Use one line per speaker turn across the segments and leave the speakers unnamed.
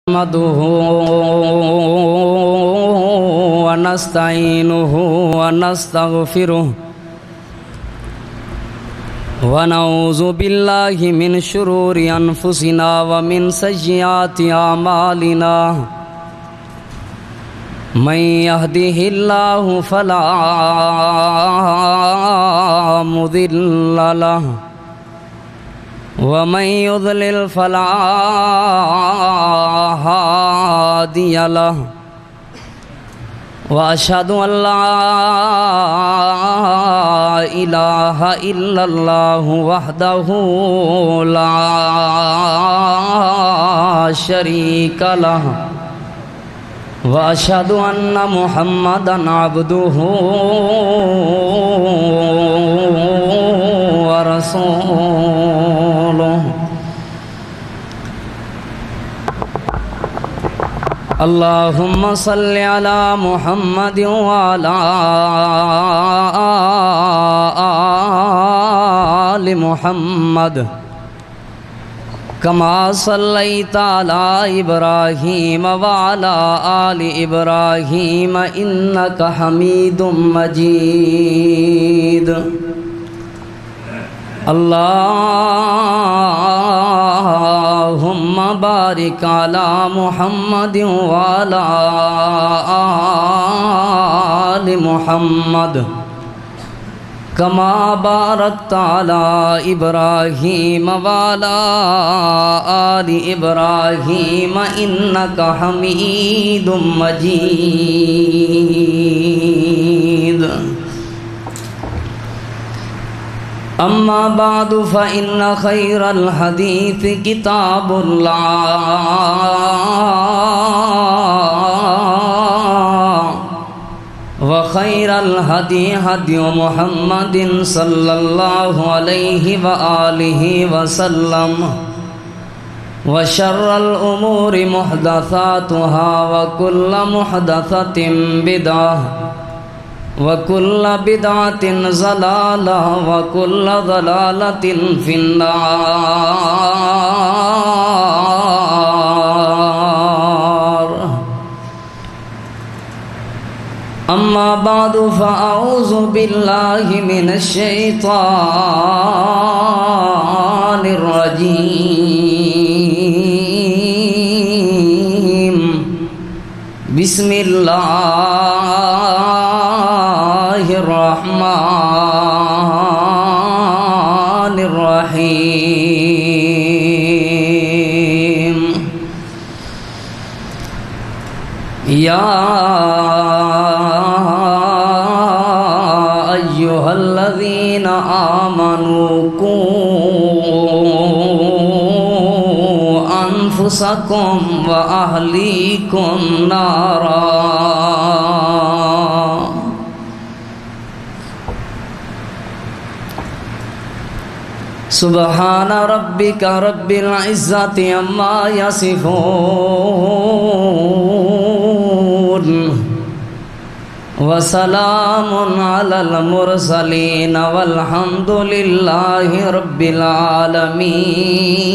نحمده ونستعينه ونستغفره ونعوذ بالله من شرور أنفسنا ومن سيئات أعمالنا من يهده الله فلا مضل له ومن يضلل فلا هادي له وأشهد أن لا إله إلا الله وحده لا شريك له وأشهد أن محمدًا عبده ورسوله اللهم صل على محمد وعلى آل محمد كما صليت على إبراهيم وعلى آل إبراهيم إنك حميد مجيد اللهم بارك على محمد وعلى آل محمد كما باركت على إبراهيم وعلى آل إبراهيم إنك حميد مجيد أما بعد فإن خير الحديث كتاب الله وخير الهدي هدي محمد صلى الله عليه وآله وسلم وشر الأمور محدثاتها وكل محدثة بدعة وكل بدعة ضلالة وكل ضلالة في النار أما بعد فأعوذ بالله من الشيطان الرجيم بسم الله الرحمن الرحيم يا أيها الذين آمنوا قوا أنفسكم وأهليكم نارا سبحان ربك رب العزة عما يصفون وسلام على المرسلين والحمد لله رب العالمين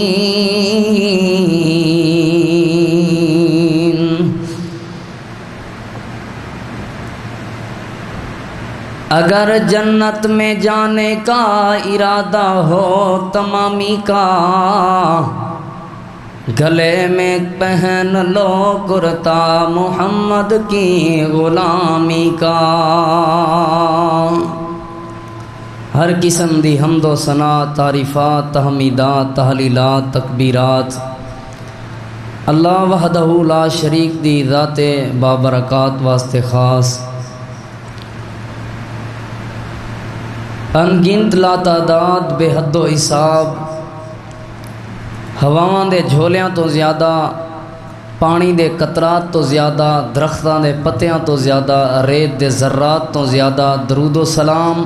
اگر جنت میں جانے کا ارادہ ہو تمامی کا گلے میں پہن لو کرتا محمد کی غلامی کا ہر قسم دی حمد و ثنا تعریفات تحمیدات تحلیلات تکبیرات اللہ وحدہ لا شریک دی ذات بابرکات واسطے خاص انگنت لا تعداد بے حد و حساب ہواواں دے جھولیاں تو زیادہ پانی دے قطرات تو زیادہ درختاں دے پتیاں تو زیادہ ریت دے ذرات تو زیادہ درود و سلام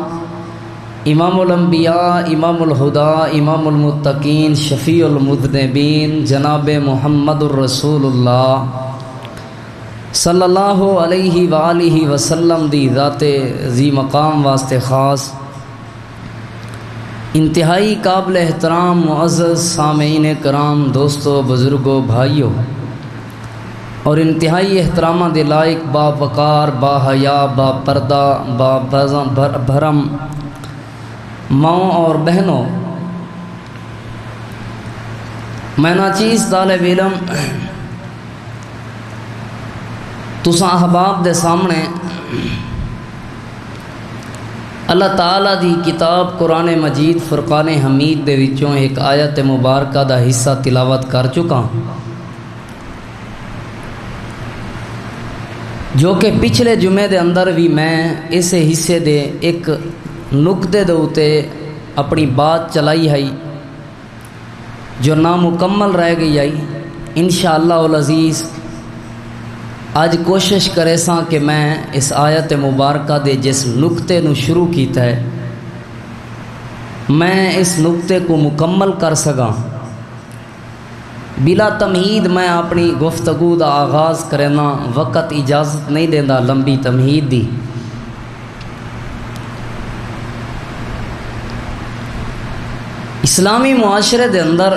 امام الانبیاء امام الہدا امام المتقین شفیع المذنبین جناب محمد الرسول اللہ صلی اللہ علیہ وآلہ وسلم دی ذات ذی مقام واسطے خاص انتہائی قابل احترام معزز سامعین کرام دوستو بزرگوں بھائیوں، اور انتہائی احترامہ دے لائق با وقار، با حیا، با پردہ، با بھرم ماؤں اور بہنوں، میں ناچیز طالب علم تساں احباب دے سامنے اللہ تعالیٰ دی کتاب قرآن مجید فرقان حمید دے وچوں ایک آیت مبارکہ دا حصہ تلاوت کر چکا، جو کہ پچھلے جمعے دے اندر بھی میں اس حصے دے ایک نقطے دے اوتے اپنی بات چلائی ہے جو نامکمل رہ گئی ہے۔ انشاءاللہ العزیز آج کوشش کرے ساں کہ میں اس آیت مبارکہ دے جس نقطے نو شروع کیتا ہے میں اس نقطے کو مکمل کر سکاں۔ بلا تمہید میں اپنی گفتگو دا آغاز کرنا، وقت اجازت نہیں دیندا لمبی تمہید دی۔ اسلامی معاشرے دے اندر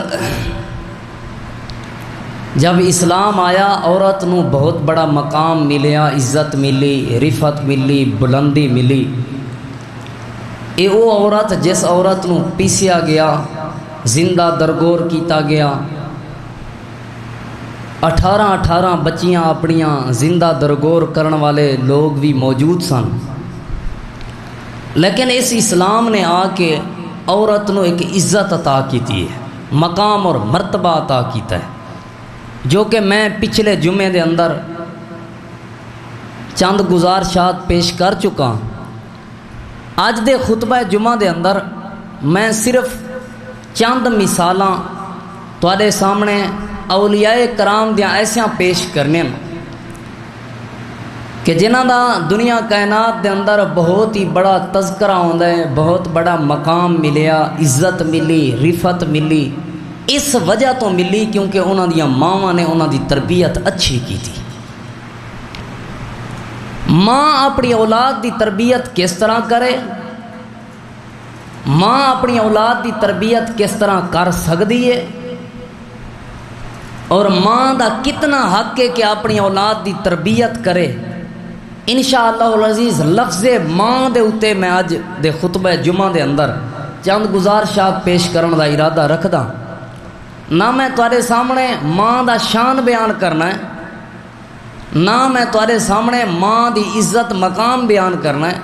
جب اسلام آیا عورت نو بہت بڑا مقام ملیا، عزت ملی، رفت ملی، بلندی ملی۔ اے او عورت جس عورت نو پیسیا گیا، زندہ درگور کیتا گیا، 18 بچیاں اپنیاں زندہ درگور کرن والے لوگ بھی موجود سن، لیکن اس اسلام نے آ کے عورت نو ایک عزت عطا کیتی ہے، مقام اور مرتبہ عطا کیتا ہے، جو کہ میں پچھلے جمعے دے اندر چند گزارشات پیش کر چکا۔ آج دے خطبہ جمعہ دے اندر میں صرف چند مثالاں تواڈے سامنے اولیاء کرام دیاں ایسیاں پیش کرنے کہ جنہاں دا دنیا کائنات دے اندر بہت ہی بڑا تذکرہ ہوندا ہے، بہت بڑا مقام ملیا، عزت ملی، رفت ملی، اس وجہ تو ملی کیونکہ انہاں دیاں ماواں نے انہاں دی تربیت اچھی کی تھی۔ ماں اپنی اولاد دی تربیت کس طرح کرے، ماں اپنی اولاد دی تربیت کس طرح کر سکتی ہے، اور ماں دا کتنا حق ہے کہ اپنی اولاد دی تربیت کرے، انشاءاللہ العزیز لفظ ماں دے اتے میں آج دے خطبہ جمعہ دے اندر چند گزارشات پیش کرن دا ارادہ رکھدا۔ نہ میں تواڈے سامنے ماں دا شان بیان کرنا ہے، نہ میں تواڈے سامنے ماں دی عزت مقام بیان کرنا ہے،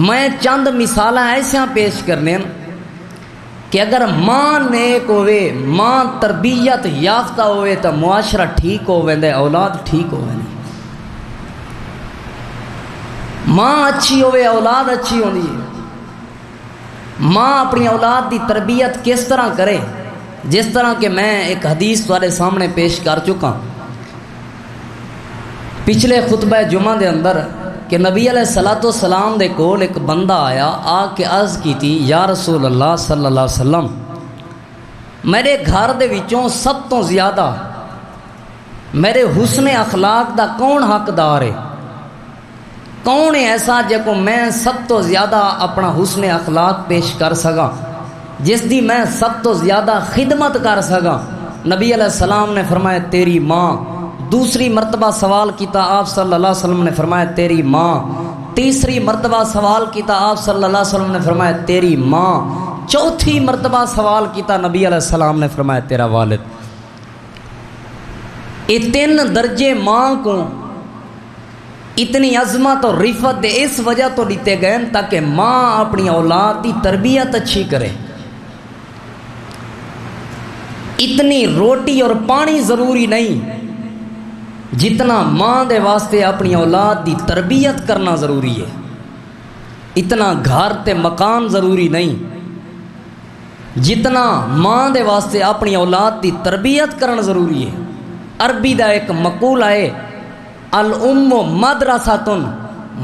میں چند مثالاں ایسیاں پیش کرنے ہیں کہ اگر ماں نیک ہوئے، ماں تربیت یافتہ ہوئے تو معاشرہ ٹھیک ہوئے، اولاد ٹھیک ہوئے، ماں اچھی ہوئے اولاد اچھی ہوندی ہے۔ ماں اپنی اولاد دی تربیت کس طرح کرے، جس طرح کہ میں ایک حدیث تمہارے سامنے پیش کر چکا پچھلے خطبہ جمعہ دے اندر کہ نبی علیہ السلام دے کول ایک بندہ آیا، آ کے عرض کی تھی، یا رسول اللہ صلی اللہ علیہ وسلم میرے گھر دے وچوں سب تو زیادہ میرے حسن اخلاق دا کون حقدار ہے، کون ہے ایسا جے کو میں سب تو زیادہ اپنا حسن اخلاق پیش کر سکا، جس دی میں سب تو زیادہ خدمت کر سکا۔ نبی علیہ السلام نے فرمایا تیری ماں، دوسری مرتبہ سوال کیتا آپ صلی اللہ علیہ وسلم نے فرمایا تیری ماں، تیسری مرتبہ سوال کیتا آپ صلی اللہ علیہ وسلم نے فرمایا تیری ماں، چوتھی مرتبہ سوال کیتا نبی علیہ السلام نے فرمایا تیرا والد۔ یہ 3 درجے ماں کو اتنی عظمت اور رفت دے اس وجہ تو دیتے گئے تاکہ ماں اپنی اولاد کی تربیت اچھی کرے۔ اتنی روٹی اور پانی ضروری نہیں جتنا ماں دے واسطے اپنی اولاد دی تربیت کرنا ضروری ہے، اتنا گھر تے مکان ضروری نہیں جتنا ماں دے واسطے اپنی اولاد دی تربیت کرنا ضروری ہے۔ عربی دا ایک مقولہ ہے الام مدرسۃ،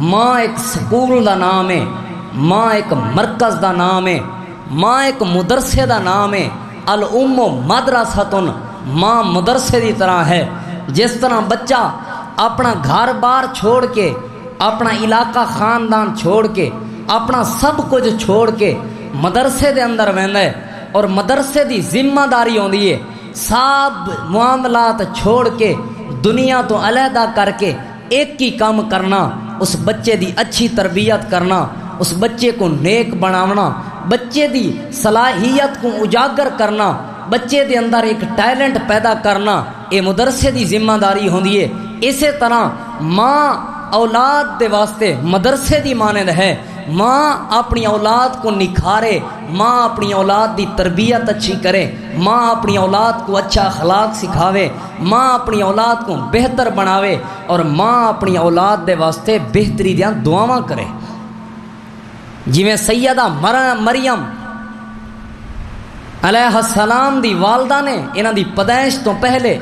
ماں ایک سکول دا نام ہے، ماں ایک مرکز دا نام ہے، ماں ایک مدرسے دا نام ہے۔ الام مدرسۃ، ماں مدرسے دی طرح ہے۔ جس طرح بچہ اپنا گھر بار چھوڑ کے، اپنا علاقہ خاندان چھوڑ کے، اپنا سب کچھ چھوڑ کے مدرسے دے اندر ویندا ہے اور مدرسے دی ذمہ داری ہوندی ہے سب معاملات چھوڑ کے دنیا تو علیحدہ کر کے ایک ہی کام کرنا، اس بچے دی اچھی تربیت کرنا، اس بچے کو نیک بناونا، بچے دی صلاحیت کو اجاگر کرنا، بچے دے اندر ایک ٹیلنٹ پیدا کرنا، یہ مدرسے دی ذمہ داری ہوندی ہے۔ اسی طرح ماں اولاد دے واسطے مدرسے دی مانند ہے۔ ماں اپنی اولاد کو نکھارے، ماں اپنی اولاد دی تربیت اچھی کرے، ماں اپنی اولاد کو اچھا اخلاق سکھاوے، ماں اپنی اولاد کو بہتر بناوے، اور ماں اپنی اولاد دے واسطے بہتری دیاں دعاواں کرے۔ جویں سیدہ مریم علیہ السلام دی والدہ نے انہاں دی پیدائش تو پہلے،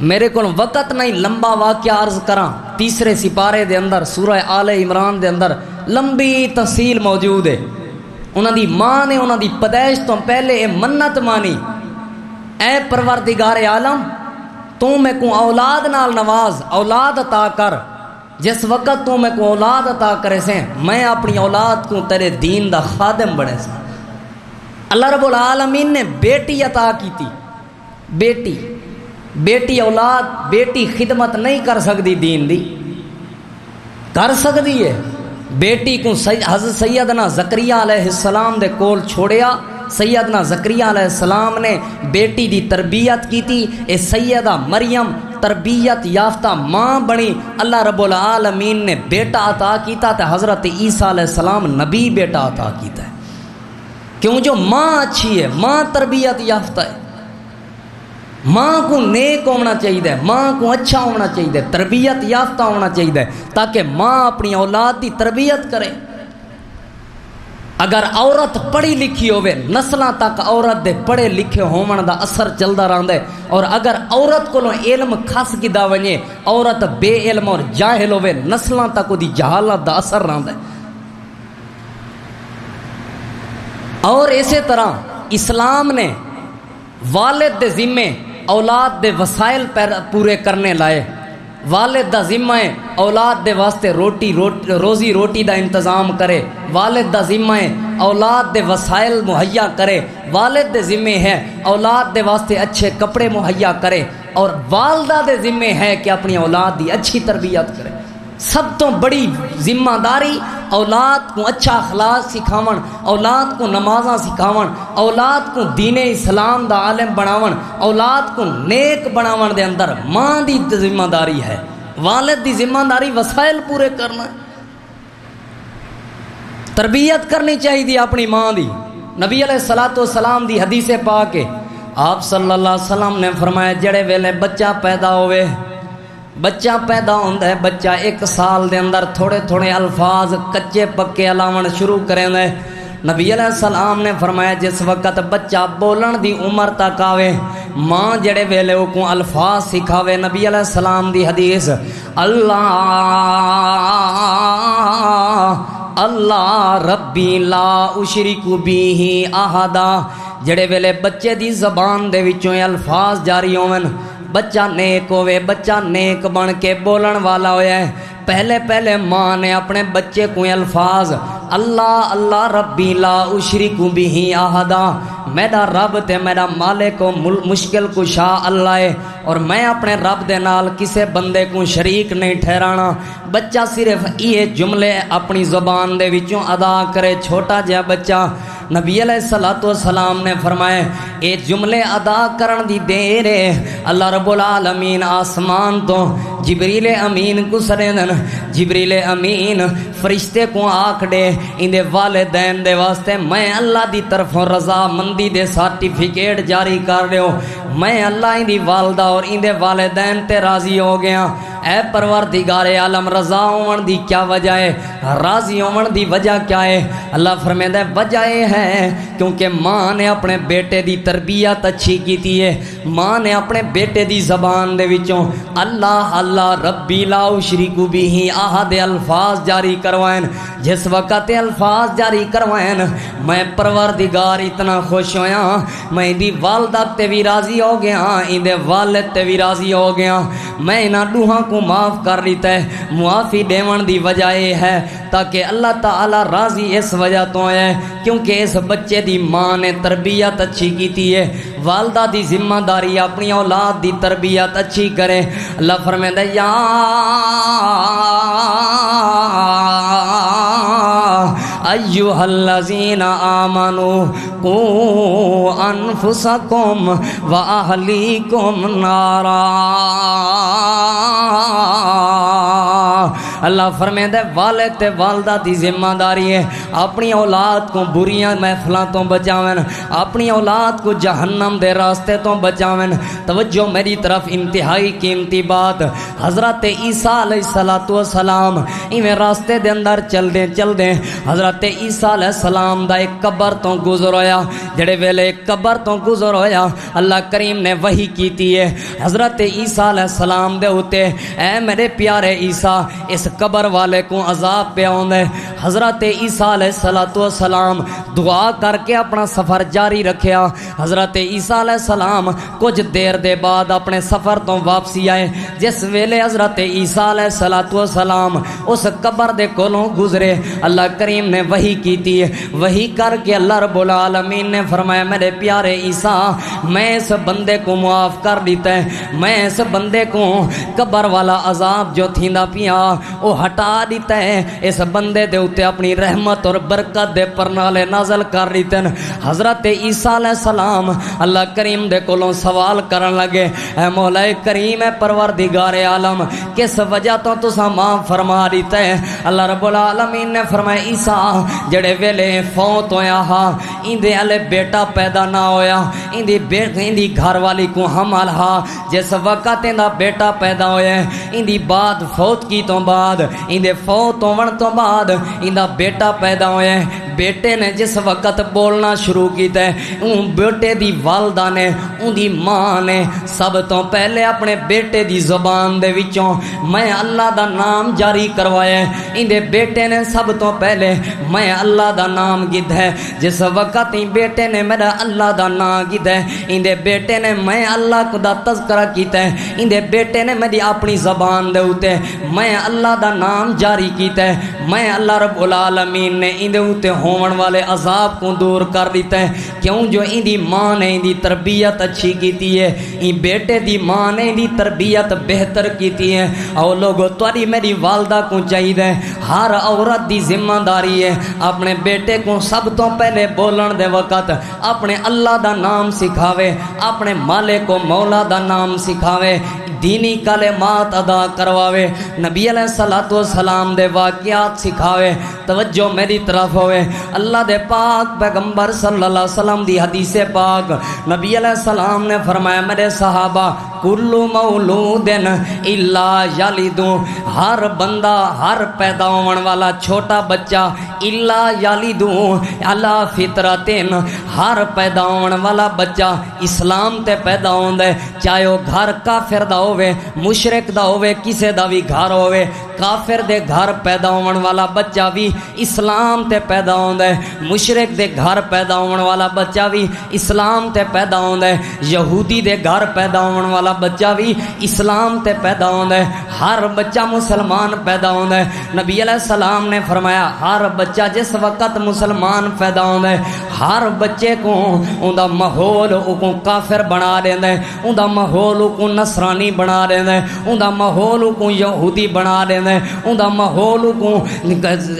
میرے کو وقت نہیں لمبا واقعہ عرض کراں، تیسرے سپارے دے اندر سورہ آل عمران دے اندر لمبی تفصیل موجود ہے۔ انہاں دی ماں نے انہاں دی پیدائش تو پہلے اے منت مانی، اے پروردگار عالم تو میں کو اولاد نال نواز، اولاد عطا کر۔ جس وقت تو میں کو اولاد عطا کرے سے میں اپنی اولاد کو تیرے دین دا خادم بڑھے سے۔ اللہ رب العالمین نے بیٹی عطا کی تھی، بیٹی اولاد، بیٹی خدمت نہیں کر سکتی دین دی، کر سکتی ہے۔ بیٹی کو حضرت سیدنا زکریا علیہ السلام دے کول چھوڑیا، سیدنا زکریا علیہ السلام نے بیٹی دی تربیت کی تھی، اے سیدہ مریم تربیت یافتہ ماں بنی۔ اللہ رب العالمین نے بیٹا عطا کیتا تے حضرت عیسیٰ علیہ السلام نبی بیٹا عطا کیتا ہے، کیوں جو ماں اچھی ہے، ماں تربیت یافتہ ہے، ماں کو نیک ہونا چاہیے، ماں کو اچھا ہونا چاہیے، تربیت یافتہ ہونا چاہیے، تاکہ ماں اپنی اولاد دی تربیت کرے۔ اگر عورت پڑھی لکھی ہوئے نسلاں تک عورت دے پڑھے لکھے ہون دا اثر چلدا رہندا ہے، اور اگر عورت کولوں علم کھس گدا ونجے، عورت بے علم اور جاہل ہوئے نسلاں تک دی جہالت دا اثر رہندا ہے۔ اور اسی طرح اسلام نے والد دے ذمے اولاد دے وسائل پورے کرنے لائے۔ والد دا ذمہ ہے اولاد دے واسطے روزی روٹی دا انتظام کرے، والد دا ذمہ ہے اولاد دے وسائل مہیا کرے، والد دے ذمہ ہے اولاد دے واسطے اچھے کپڑے مہیا کرے، اور والدہ دے ذمہ ہے کہ اپنی اولاد دی اچھی تربیت کرے۔ سب تو بڑی ذمہ داری اولاد کو اچھا اخلاق سکھاون، اولاد کو نمازاں سکھاون، اولاد کو دین اسلام دا عالم بناون، اولاد کو نیک بناون دے اندر ماں دی ذمہ داری ہے۔ والد دی ذمہ داری وسائل پورے کرنا ہے، تربیت کرنی چاہیے اپنی ماں دی۔ نبی علیہ الصلوۃ والسلام دی حدیث پاک ہے، آپ صلی اللہ علیہ وسلم نے فرمایا جڑے ویلے بچہ پیدا ہوئے، بچہ پیدا ہوتا ہے، بچہ 1 سال دے اندر تھوڑے تھوڑے الفاظ کچے پکے الاون شروع کریں دے۔ نبی علیہ السلام نے فرمایا جس وقت بچہ بولن دی عمر تک آوے، ماں جڑے ویلے کو الفاظ سکھاوے۔ نبی علیہ السلام دی حدیث، اللہ اللہ ربی لا اشرک بیہ احدا، جڑے ویلے بچے دی زبان دے وچوں الفاظ جاری ہون، بچہ نیک ہوئے، بچہ نیک بن کے بولن والا ہویا ہے، پہلے ماں نے اپنے بچے کو الفاظ اللہ اللہ ربی لا اشرک بہ احدا، میرا رب تے میرا مالک و مشکل کشا اللہ ہے، اور میں اپنے رب دے نال کسے بندے کو شریک نہیں ٹھہرانا۔ بچہ صرف یہ جملے اپنی زبان دے وچوں ادا کرے، چھوٹا جہا بچہ۔ نبی علیہ الصلوۃ والسلام نے فرمایا اے جملے ادا کرن دی دیر ہے، اللہ رب العالمین آسمان تو جبریل امین کو سرندن، جبریل امین فرشتے کو آکھ دے اندے والدین دے واسطے میں اللہ دی طرف رضا مندی دے سرٹیفکیٹ جاری کر دیو، میں اللہ اندی والدہ اور اندے والدین تے راضی ہو گیا۔ اے پروردگار عالم، رضا ہون دی کیا وجہ ہے، راضی ہون دی وجہ کیا ہے؟ اللہ فرمائے وجہ یہ ہے کیونکہ ماں نے اپنے بیٹے دی تربیت اچھی کیتی ہے، ماں نے اپنے بیٹے دی زبان دے وچوں اللہ اللہ ربی لا اشرک بہ احد الفاظ جاری کروائیں۔ جس وقت الفاظ جاری کروائیں میں پروردگار اتنا خوش ہویا، میں دی والدہ تے بھی راضی ہو گیا، اندے والد تے بھی راضی ہو گیا، میں انہاں دوہاں کو کو معاف کر دیتا ہے. معافی دیون دی وجہ یہ ہے تاکہ اللہ تعالی راضی اس وجہ تو ہے کیونکہ اس بچے دی ماں نے تربیت اچھی کیتی ہے. والدہ دی ذمہ داری اپنی اولاد دی تربیت اچھی کرے. اللہ فرمائے یا ایھا الذین آمنوا قوا انفسکم واہلیکم نارا. اللہ فرمائے والد تے والدہ دی ذمہ داری ہے اپنی اولاد کو بریاں محفلوں تو بچاویں، اپنی اولاد کو جہنم دے راستے تو بچاویں. توجہ میری طرف، انتہائی قیمتی بات. حضرت عیسیٰ علیہ السلام ایویں راستے دے اندر چل دیں حضرت عیسیٰ علیہ السلام دا ایک قبر تو گزر ہویا. جڑے ویلے قبر تو گزر ہویا اللہ کریم نے وحی کیتی ہے حضرت عیسیٰ علیہ السلام دے ہوتے، اے میرے پیارے عیسیٰ اس قبر والے کو عذاب پہ آؤں ہے. حضرت عیسیٰ علیہ السلام دعا کر کے اپنا سفر جاری رکھیا. حضرت عیسیٰ علیہ السلام کچھ دیر دے بعد اپنے سفر تو واپسی آئے. جس ویلے حضرت عیسیٰ علیہ السلام اس قبر دے کولوں گزرے اللہ کریم نے وحی کیتی ہے. وحی کر کے اللہ رب العالمین نے فرمایا میرے پیارے عیسیٰ میں اس بندے کو معاف کر دیتا ہے، میں اس بندے کو قبر والا عذاب جو تھیندا پیا وہ ہٹا دیتا ہے، اس بندے دے اوتے اپنی رحمت اور برکت دے پرنالے نازل کر دیتے ہیں. حضرت عیسیٰ علیہ السلام اللہ کریم دے کولوں سوال کرن لگے اے مولا کریم اے پروردگار عالم کس وجہ تو تساں معاف فرما دیتا ہے؟ اللہ رب العالمین نے فرمایا عیسیٰ جڑے ویلے فوت ہویا ہا ایندے ہلے بیٹا پیدا نہ ہویا، ایندی گھر والی کو حمل ہا، جس وقت ایندا بیٹا پیدا ہویا ایندی بعد فوت کی تو بعد ایندے فوت ہون تو بعد ایندا بیٹا پیدا ہویا. بیٹے نے جس وقت بولنا شروع کیتا ہے اون بیٹے دی والدہ نے اون دی ماں نے سب تو پہلے اپنے بیٹے دی زبان دے وچوں میں اللہ دا نام جاری کروایا. ایندے بیٹے نے سب تو پہلے میں اللہ دا نام گد ہے. جس وقت ہی بیٹے نے میرا اللہ دا نام گد ہے ایندے بیٹے نے میں اللہ کو دا تذکرہ کیتا ہے. ایندے بیٹے نے میری اپنی زبان دے اوتے میں اللہ دا نام جاری کیتا ہے. میں اللہ رب العالمین نے ایندے اوتے ہون والے عذاب کو دور کر دیتا ہے. کیوں جو ایندی ماں نے ایندی تربیت اچھی کیتی ہے، این بیٹے دی ماں نے ایندی تربیت بہتر کیتی ہے. اور لوگوں تواڈی میری والدہ کو چاہیے ہر عورت دی ذمہ داری ہے اپنے بیٹے کو سب تو پہلے بولن دے وقت اپنے اللہ دا نام سکھاوے، اپنے مالک کو مولا دا نام سکھاوے، دینی کلمات ادا کرواوے، نبی علیہ السلام دے واقعات سکھاوے. توجہ میری طرف ہوئے. اللہ دے پاک پیغمبر صلی اللہ علیہ وسلم دی حدیث پاک نبی علیہ السلام نے فرمایا میرے صحابہ کل مولود الا یلد، ہر بندہ ہر پیدا ہون والا چھوٹا بچہ الا یلد علی فطرت، ہر پیدا ہون والا بچہ اسلام تے پیدا ہوندا ہے. چاہے وہ گھر کافر دا ہوئے، مشرک دا ہوئے، کسے دا بھی گھر ہوئے، کافر دے گھر پیدا ہون والا بچہ بھی اسلام تے پیدا ہوندا ہے، مشرک دے گھر پیدا ہون والا بچہ بھی اسلام تے پیدا ہوندا ہے، یہودی دے گھر پیدا ہون والا بچہ بھی اسلام تے پیدا ہوندا ہے. ہر بچہ مسلمان پیدا ہوندا ہے. نبی علیہ السلام نے فرمایا ہر بچہ جس وقت مسلمان پیدا ہوندا ہے ہر بچے کو اوندا ماحول کو کافر بنا دیندا ہے، اوندا ماحول کو نصرانی بنا دیندا ہے، اوندا ماحول کو یہودی بنا دیندا ہے، اوندا ماحول کو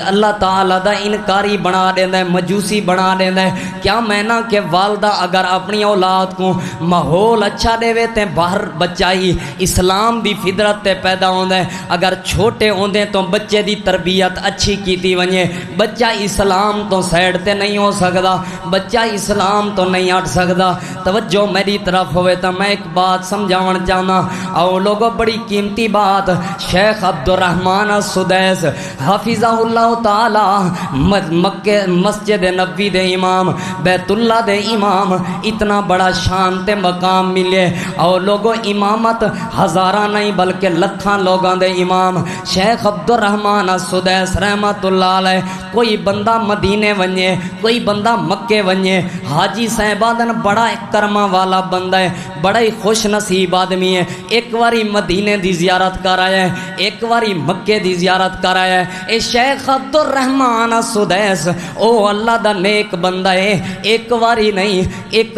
اللہ تعالی دا انکاری بنا دیندا ہے، مجوسی بنا دیندا ہے. کیا میں نہ کہ والدہ اگر اپنی اولاد کو ماحول اچھا دے تے باہر بچہ ہی اسلام دی فطرت تے پیدا ہوندا ہے. اگر چھوٹے ہوندے تو بچے دی تربیت اچھی کیتی ونجے بچہ اسلام تو سائڈ تے نہیں ہو سکدا، بچہ اسلام تو نہیں ہٹ سکدا. توجہ میری طرف ہوئے تو میں ایک بات سمجھاون چاہنا او لوگوں بڑی قیمتی بات. شیخ عبدالرحمن السدیس حفظہ اللہ تعالی مکہ مسجد نبوی دے امام، بیت اللہ دے امام، اتنا بڑا شان تے مقام ملے اور لوگوں امامت ہزاراں نہیں بلکہ لکھاں لوگاں دے امام شیخ عبدالرحمن السدیس رحمت اللہ علیہ. کوئی بندہ مدینے ونجے، کوئی بندہ مکے ونجے حاجی صاحبادن بڑا کرما والا بندہ ہے بڑا ہی خوش نصیب آدمی ہے ایک واری مدینے دی زیارت کر آیا ہے ایک واری مکے دی زیارت کر آیا ہے اے شیخ عبد الرحمن السدیس او اللہ دا نیک بندہ ہے ایک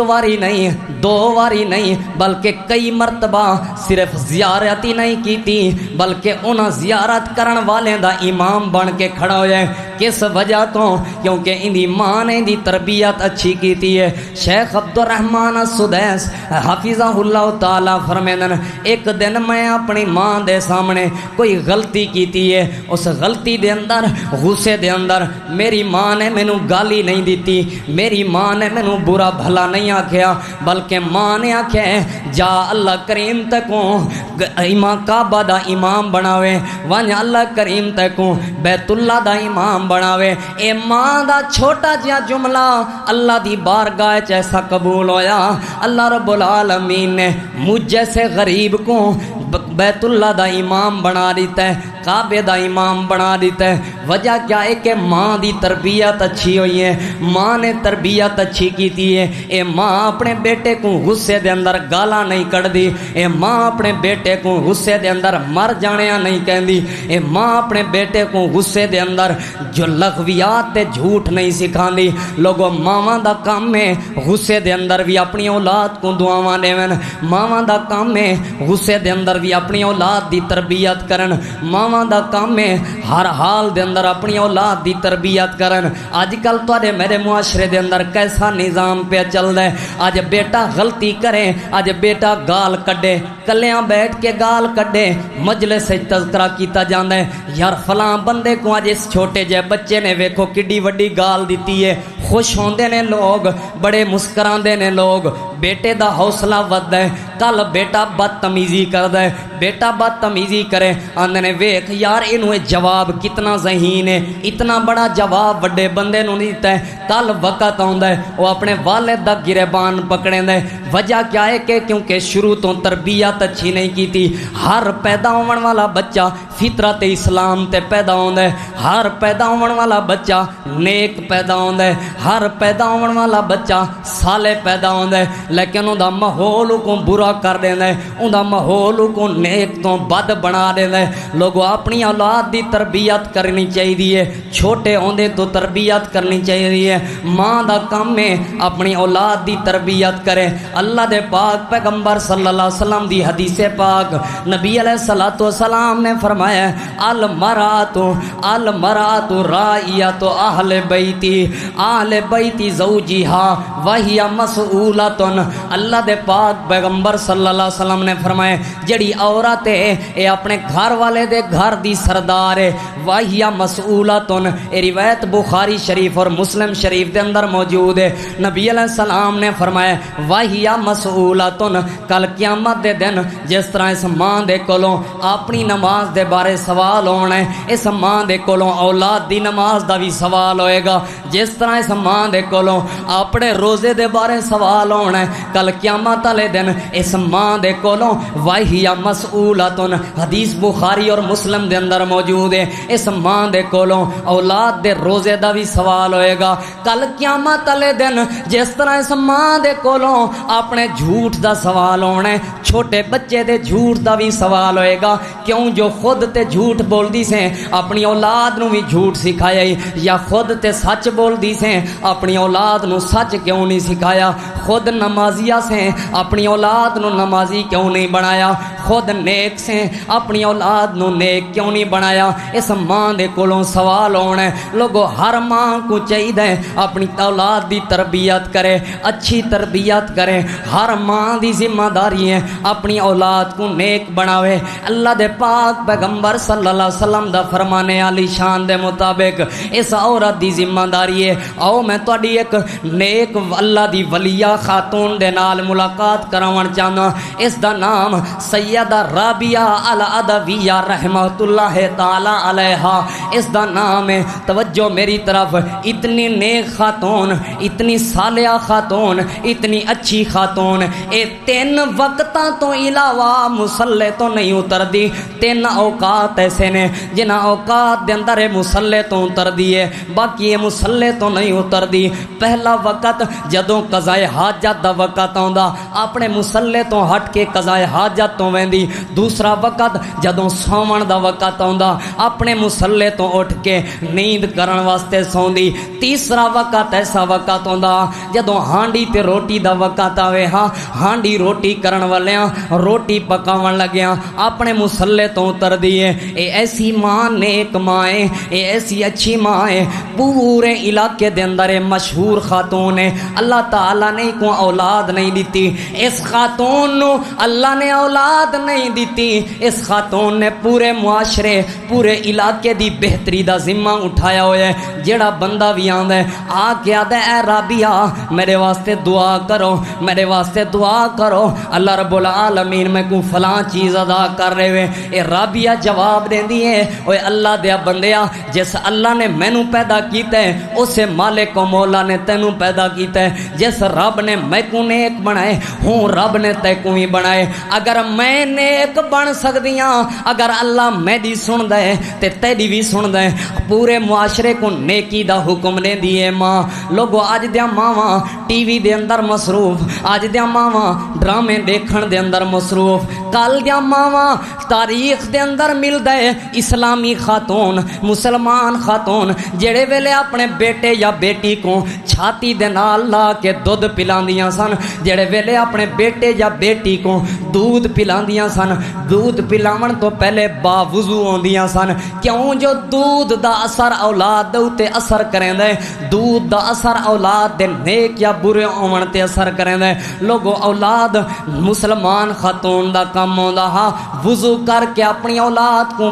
واری نہیں دو واری نہیں بلکہ کئی مرتبہ صرف زیارت ہی نہیں کیتی بلکہ انہاں زیارت کرن والے دا امام بن کے کھڑا ہو جائے کس وجہ تو کیونکہ اندی ماں نے دی تربیت اچھی کیتی ہے شیخ عبد الرحمن السدیس حفظہ اللہ تعالی فرمیندن ایک دن میں اپنی ماں دے سامنے کوئی غلطی کیتی ہے اس غلطی دے اندر غصے دے اندر میری ماں نے مینوں گالی نہیں دیتی میری ماں نے مینوں برا بھلا نہیں آکھیا بلکہ ماں نے آکھیا جا اللہ کریم تکوں امام کعبہ دا امام بناوے ون اللہ کریم تکوں بیت اللہ دا امام بناوے اے ماں دا چھوٹا جہا جملہ اللہ دی بارگاہ چ ایسا قبول ہویا اللہ رب العالمین نے مجھ جیسے غریب کو بیت اللہ دا امام بنا دیتا ہے کعبے دا امام بنا دیتا ہے وجہ کیا ہے کہ ماں دی تربیت اچھی ہوئی ہے ماں نے تربیت اچھی کیتی ہے اے ماں اپنے بیٹے کو غصے دے اندر گالا نہیں کڑ دی اے ماں اپنے بیٹے کو غصے دے اندر مر جانیا نہیں کہندی اے ماں اپنے بیٹے کو غصے دے اندر جو لغویات تے جھوٹ نہیں سکھاندی لوگوں ماواں دا کام ہے غصے دے اندر بھی اپنی اولاد کو دعاواں دیون ماواں دا کام ہے غصے دے اندر بھی اپنی اولاد دی تربیت کرن ماواں دا کام ہے ہر حال دے اندر اپنی اولاد دی تربیت کرن اج کل تواڈے میرے معاشرے دے اندر کیسا نظام پہ چلدا ہے اج بیٹا غلطی کرے اج بیٹا گال کڈے کلیاں بیٹھ کے گال کڈے مجلس سے تذکرہ کیتا جاندا ہے یار فلاں بندے کو اج اس چھوٹے جے بچے نے ویکھو کڈی وڈی گال دتی ہے خوش ہوندے نے لوگ بڑے مسکراندے نے لوگ بیٹے دا حوصلہ وددا ہے کل بیٹا بدتمیزی کردا ہے بیٹا بدتمیزی کرے آندے نے ویکھ یار اینو جواب کتنا ذہین ہے اتنا بڑا جواب بڑے بندے نو دیتا ہے کل وقت آندا ہے وہ اپنے والد دا گریبان پکڑیندا ہے وجہ کیا ہے کہ کیونکہ شروع تو تربیت اچھی نہیں کیتی ہر پیدا ہون والا بچہ فطرت اسلام تے پیدا ہوندا ہے ہر پیدا ہون والا بچہ نیک پیدا ہوندا ہے ہر پیدا ہون والا بچہ صالح پیدا ہوندا ہے لیکن اوندا ماحول کو برا کر دیندا ہے اوندا ماحول کو نیک تو بد بنا دیندا ہے لوگوں اپنی اولاد دی تربیت کرنی چاہیے چھوٹے ہوندے تو تربیت کرنی چاہیے ماں دا کام ہے اپنی اولاد دی تربیت کرے اللہ دے پاک پیغمبر صلی اللہ علیہ وسلم دی حدیث پاک نبی علیہ الصلوۃ والسلام نے فرمایا المرأۃ راعیۃ اہل بیتی زوجہا وہی مسئولۃ اللہ دے پاک پیغمبر صلی اللہ علیہ وسلم نے فرمایا جڑی عورت ہے اے اپنے گھر والے دے گھر دی سردار ہے وہی مسئولۃ اے روایت بخاری شریف اور مسلم شریف دے اندر موجود ہے نبی علیہ السلام نے فرمایا وہی مسئولۃ کل قیامت دے دن جس طرح اس ماں دے کولوں اپنی نماز دے بارے سوال ہونا ہے اس ماں دے کولوں اولاد دی نماز دا بھی سوال ہوئے گا جس طرح اس ماں دے کولوں اپنے روزے دے بارے سوال ہونا ہے کل قیامت والے دن اس ماں دے کولوں وہی مسئولۃ حدیث بخاری اور مسلم دے اندر موجود ہے اس ماں دے کولوں اولاد دے روزے دا بھی سوال ہوئے گا کل قیامت والے دن جس طرح اس ماں دے کولوں اپنے جھوٹ دا سوال ہونا ہے چھوٹے بچے دے جھوٹ دا بھی سوال ہوئے گا کیوں جو خود تے جھوٹ بول دی سے اپنی اولاد نو بھی جھوٹ سکھایا یا خود تے سچ بول دی سے اپنی اولاد نو سچ کیوں نہیں سکھایا خود نمازیہ سے اپنی اولاد نو نمازی کیوں نہیں بنایا خود نیک سے اپنی اولاد نو نیک کیوں نہیں بنایا اس ماں دے کولوں سوال ہونا ہے لوگوں ہر ماں کو چاہیے اپنی اولاد دی تربیت کرے اچھی تربیت کرے ہر ماں دی ذمہ داری ہے اپنی اولاد کو نیک بناوے اللہ دے پاک پیغمبر صلی اللہ علیہ وسلم دا فرمانے علی شان دے مطابق اس عورت دی ذمہ داری ہے آؤ میں تہاڈی ایک نیک اللہ دی ولیہ خاتون دے نال ملاقات کراون چاہنا اس دا نام سیدہ رابعہ العدویہ رحمۃ اللہ تعالی علیہا اس دا نام ہے توجہ میری طرف اتنی نیک خاتون اتنی صالحہ خاتون اتنی اچھی خاتون اے 3 وقتاں تو علاوہ مصلے تو نہیں اتر دی 3 اوقات ایسے نے جنہ اوقات دے اندر مصلے تو اتر دی ہے باقی یہ مصلے مسلے تو نہیں اتردی۔ پہلا وقت جدوں قضائے حاجت دا وقت آندا اپنے مسلے تو ہٹ کے قضائے حاجت تو ویندی۔ دوسرا وقت جدوں سوون دا وقت آندا اپنے مسلے تو اٹھ کے نیند کرن واسطے سوندی۔ تیسرا وقت ایسا وقت آندا جدوں ہانڈی تے روٹی دا وقت آوے، ہاں ہانڈی روٹی کرن والیاں روٹی پکاون لگیاں اپنے مسلے تو اتر دیے۔ اے ایسی ماں نیک ماں ہے، اے ایسی اچھی ماں ہے، پورے علاقے دے اندر مشہور خاتون ہے۔ اللہ تعالیٰ نے کو اولاد نہیں دیتی، اس خاتون نو اللہ نے اولاد نہیں دیتی، اس خاتون نے پورے معاشرے پورے علاقے دی بہتری دا ذمہ اٹھایا ہوا ہے۔ جڑا بندہ بھی آندا ہے آ کے آدھا اے رابیہ میرے واسطے دعا کرو، میرے واسطے دعا کرو، اللہ رب العالمین میں کو فلاں چیز ادا کر رہے ہوئے، اے رابیہ جواب دین دی ہے اوے اللہ دیا بندیا جس اللہ نے مینوں پیدا کیتا ہے اسے مالک و مولا نے تینوں پیدا کیتا ہے، جس رب نے میں کو نیک بنائے ہوں رب نے تے کو ہی بنائے۔ اگر میں نیک بن سکدیاں، اگر اللہ میری سن دے تے تیری بھی سن دے، پورے معاشرے کو نیکی دا حکم نے دیے۔ ماں لوگو اج دیا ماواں ٹی وی دے اندر مصروف، اج دیا ماواں ڈرامے دیکھن دے اندر مصروف، کل دیا ماواں تاریخ دے اندر مل دے اسلامی خاتون مسلمان خاتون جڑے ویلے اپنے بیٹے یا بیٹی کو چھاتی دے نال لا کے دودھ پلاندیاں سن، جڑے ویلے اپنے بیٹے یا بیٹی کو دودھ پلاندیاں سن، دودھ پلاون تو پہلے با وضو ہوندیاں سن۔ کیوں؟ جو دودھ دا اثر اولاد دے اوتے اثر کریندا ہے، دودھ دا اثر اولاد دے نیک یا برے ہون تے اثر کریندا ہے۔ لوگو اولاد مسلمان خاتون دا کم ہوندا ہاں وضو کر کے اپنی اولاد کو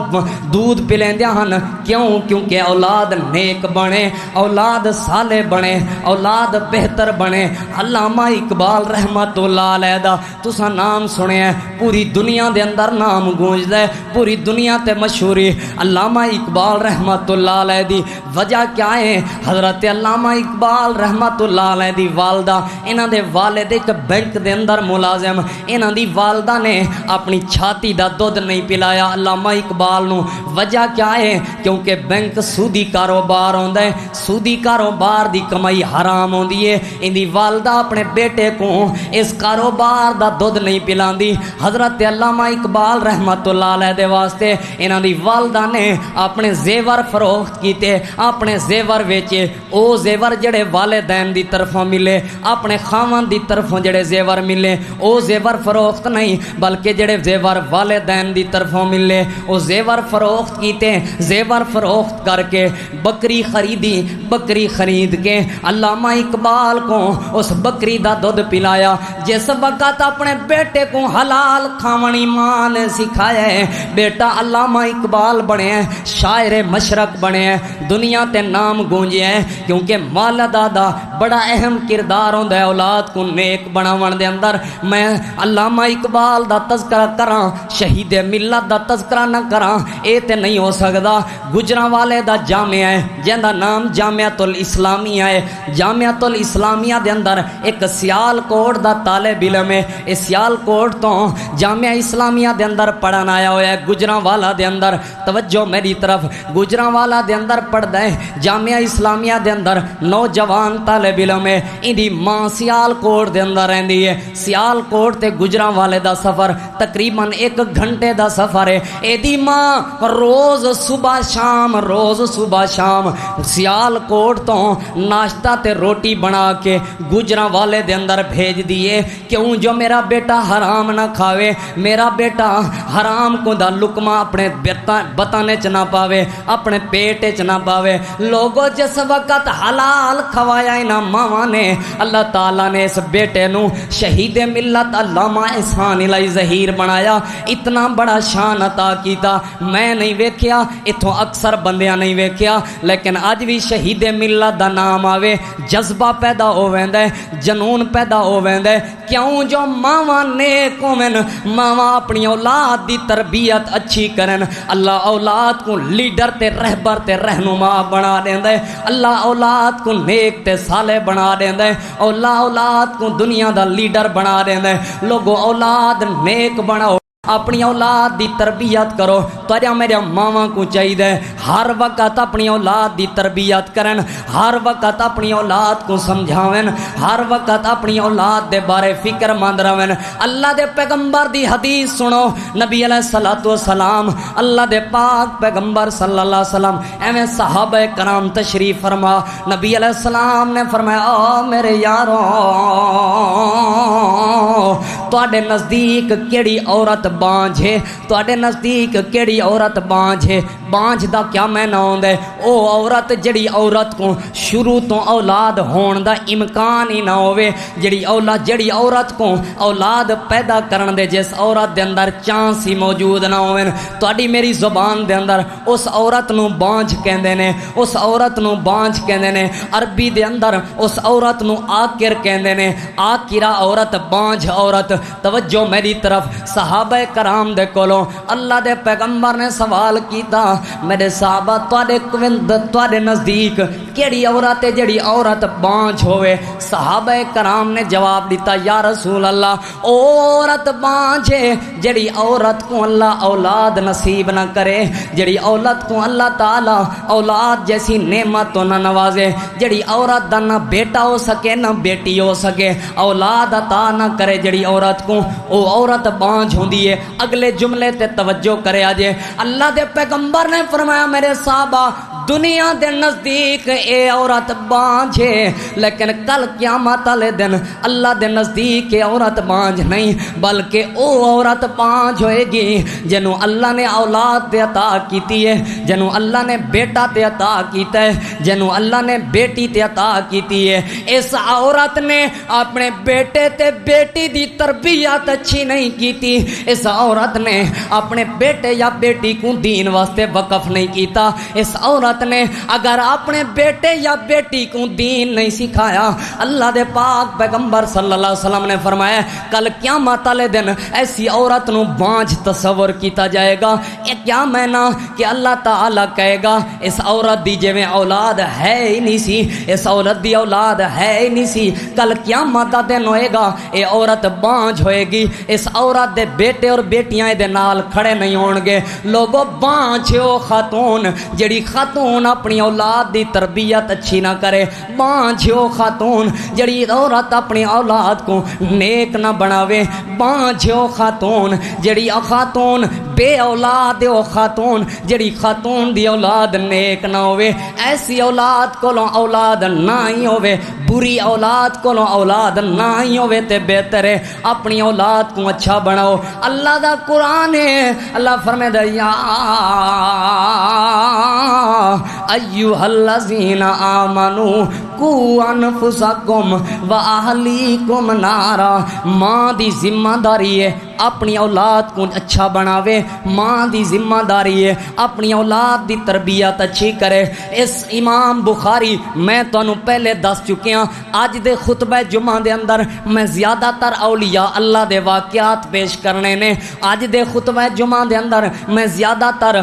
دودھ پلیندیاں ہن۔ کیوں؟ کیونکہ اولاد نیک بنے، اولاد صالح بنے، اولاد بہتر بنے۔ علامہ اقبال رحمت اللہ علیہ دا تساں نام سنیا ہے، پوری دنیا دے اندر نام گونجدا ہے، پوری دنیا تے مشہوری علامہ اقبال رحمت اللہ علیہ دی۔ وجہ کیا ہے؟ حضرت علامہ اقبال رحمت اللہ علیہ دی والدہ، انہاں دے والد ایک بینک دے اندر ملازم، انہاں دی والدہ نے اپنی چھاتی دا دودھ نہیں پلایا علامہ اقبال نو۔ وجہ کیا ہے؟ کیونکہ بینک سودی کاروبار ہوندا ہے، سودی کاروبار دی کمائی حرام ہوندی ہے۔ ان دی والدہ اپنے بیٹے کو اس کاروبار دا دودھ نہیں پلاندی۔ حضرت علامہ اقبال رحمت اللہ علیہ دے واسطے انہاں دی والدہ نے اپنے زیور فروخت کیتے، اپنے زیور ویچے، او زیور جڑے والدین دی طرفوں ملے، اپنے خاوند دی طرفوں جڑے زیور ملے او زیور فروخت نہیں بلکہ جڑے زیور والدین دی طرفوں ملے او زیور فروخت کیتے۔ زیور فروخت کر کے بکری خریدی، بکری خرید کے علامہ اقبال کو اس بکری دا دودھ پلایا۔ جس وقت اپنے بیٹے کو حلال کھاونی ماں نے سکھایا ہے، بیٹا علامہ اقبال بنے ہیں، شاعر مشرق بنے ہیں، دنیا تے نام گونجے ہیں۔ کیونکہ والدہ دا بڑا اہم کردار ہوندا ہے اولاد کو نیک بناون دے اندر۔ میں علامہ اقبال دا تذکرہ کراں، شہید ملت دا تذکرہ نہ کراں اے تے نہیں ہو سکدا۔ گجرانوالے دا جامعہ ہے جندا نام جامعۃ الاسلامیہ ہے، جامعۃ الاسلامیہ دے اندر ایک سیال کوٹ دا طالب علم ہے، اس سیال کوٹ تو جامعہ اسلامیہ دے اندر پڑھن آیا ہوا ہے گجرانوالا دے اندر۔ توجہ میری طرف، گجرانوالا دے اندر پڑھدا ہے جامعہ اسلامیہ دے اندر، نوجوان طالب علم ہے، ایندی ماں سیال کوٹ دے اندر رہندی ہے۔ سیال کوٹ تے گجرانوالے دا سفر تقریباً 1 گھنٹے دا سفر ہے۔ ایدی ماں روز صبح شام، روز صبح شام سیال کوٹ تو ناشتہ تے روٹی بنا کے گجرانوالے دے اندر بھیج دیے۔ کیوں؟ جو میرا بیٹا حرام نہ کھاوے، میرا بیٹا حرام کو دا لقمہ اپنے بطن چ نہ پاوے، اپنے پیٹ چ نہ پاوے۔ لوگوں جس وقت حلال کھوایا انہاں ماواں نے، اللہ تعالیٰ نے اس بیٹے نو شہید ملت علامہ احسان الہی ظہیر بنایا، اتنا بڑا شان عطا کیتا۔ میں نہیں ویکھیا، اتھوں اکثر بندیاں نہیں ویکھیا، لیکن اج بھی شہید ملت دا نام آوے جذبہ پیدا ہو ویندا ہے، جنون پیدا ہو ویندا ہے۔ کیوں؟ جو ماواں نیک ہوون، ماواں اپنی اولاد دی تربیت اچھی کرن، اللہ اولاد کو لیڈر تے رہبر تے رہنما بنا دیندا ہے، اللہ اولاد کو نیک تے صالح بنا دیندا ہے، اللہ اولاد کو دنیا دا لیڈر بنا دیندا ہے۔ لوگو اولاد نیک بناؤ، اپنی اولاد دی تربیت کرو تجا میرے ماواں کو چاہیے ہر وقت اپنی اولاد دی تربیت کرن ہر وقت اپنی اولاد کو سمجھاویں ہر وقت اپنی اولاد دے بارے فکر مند رہن اللہ دے پیغمبر دی حدیث سنو نبی علیہ الصلوۃ والسلام اللہ دے پاک پیغمبر صلی اللہ علیہ وسلم ایویں صحابہ کرام تشریف فرما نبی علیہ السلام نے فرمایا او میرے یارو تواڈے نزدیک کیڑی عورت بانجھ ہے تواڈے نزدیک کیڑی عورت بانجھ ہے بانجھ دا کیا معنی ہوندا ہے او عورت جڑی عورت کو شروع تو اولاد ہون دا امکان ہی نہ ہوے جڑی عورت کو اولاد پیدا کرن دے جس عورت دے اندر چانس ہی موجود نہ ہوون تواڈی میری زبان دے اندر اس عورت نو بانجھ کہندے نے اس عورت نو بانجھ کہندے نے عربی دے اندر اس عورت نو آکر کہندے نے آکرا عورت بانجھ عورت توجہ میری طرف صحابہ کرام دے کولوں اللہ دے پیغمبر نے سوال کیتا میرے صحابہ تواڈے نزدیک کیڑی عورت ہے جڑی عورت بانجھ ہوئے صحابہ کرام نے جواب دیتا یا رسول اللہ او عورت بانجھ ہے جڑی عورت کو اللہ اولاد نصیب نہ کرے جڑی عورت کو اللہ تعالی اولاد جیسی نعمت تو نہ نوازے جڑی عورت دا نہ بیٹا ہو سکے نہ بیٹی ہو سکے اولاد عطا نہ کرے جڑی عورت کو او عورت بانجھ ہوندی ہے اگلے جملے تے توجہ کرے آجے اللہ دے پیغمبر نے فرمایا میرے صحابہ دنیا دے نزدیک اے عورت بانجھ ہے لیکن کل قیامت والے دن اللہ دے نزدیک اے عورت بانجھ نہیں بلکہ او عورت بانجھ ہوئے گی جنوں اللہ نے اولاد تے عطا کیتی ہے جنوں اللہ نے بیٹا تے عطا کیتا ہے جنوں اللہ نے بیٹی تے عطا کیتی ہے اس عورت نے اپنے بیٹے تے بیٹی دی تربیت اچھی نہیں کیتی اس عورت نے اپنے بیٹے یا بیٹی کو دین واسطے وقف نہیں کیتا اس عورت نے اگر اپنے بیٹے یا بیٹی کو دین نہیں سکھایا اللہ دے پاک پیغمبر صلی اللہ علیہ وسلم نے فرمایا کل قیامت والے دن ایسی عورت نو بانجھ تصور کیتا جائے گا یہ کیا معنی کہ اللہ تعالی کہے گا اس عورت دی جویں اولاد ہے ہی نہیں سی اس عورت دی اولاد ہے ہی نہیں سی کل قیامت دا دن ہوئے گا اے عورت بانجھ ہوئے گی اس عورت دے بیٹے اور بیٹیاں دے نال کھڑے نہیں ہون گے لوگوں بانجھ ہو خاتون جڑی خاتون اپنی اولاد دی تربیت اچھی نہ کرے بانجھ ہو خاتون جڑی عورت اپنی اولاد کو نیک نہ بناوے بانجھ ہو خاتون جڑی خاتون بے اولاد ہو خاتون جڑی خاتون دی اولاد نیک نہ ہوئے ایسی اولاد کو اولاد نہ ہی ہوئے بری اولاد کو اولاد نہ ہی ہوئے تے بہتر ہے اپنی اولاد کو اچھا بناؤ اللہ دا قرآن ہے اللہ فرمائے دا یا ایوہ الذین آمنوا قوا انفسکم و اہلیکم نارا ماں دی ذمہ داری ہے اپنی اولاد کو اچھا بناوے ماں دی ذمہ داری ہے اپنی اولاد دی تربیت اچھی کرے اس امام بخاری میں تانوں پہلے دس چکیاں آج دے خطبہ جمعہ دے اندر میں زیادہ تر اولیاء اللہ دے واقعات پیش کرنے نے آج دے خطبہ جمعہ دے اندر میں زیادہ تر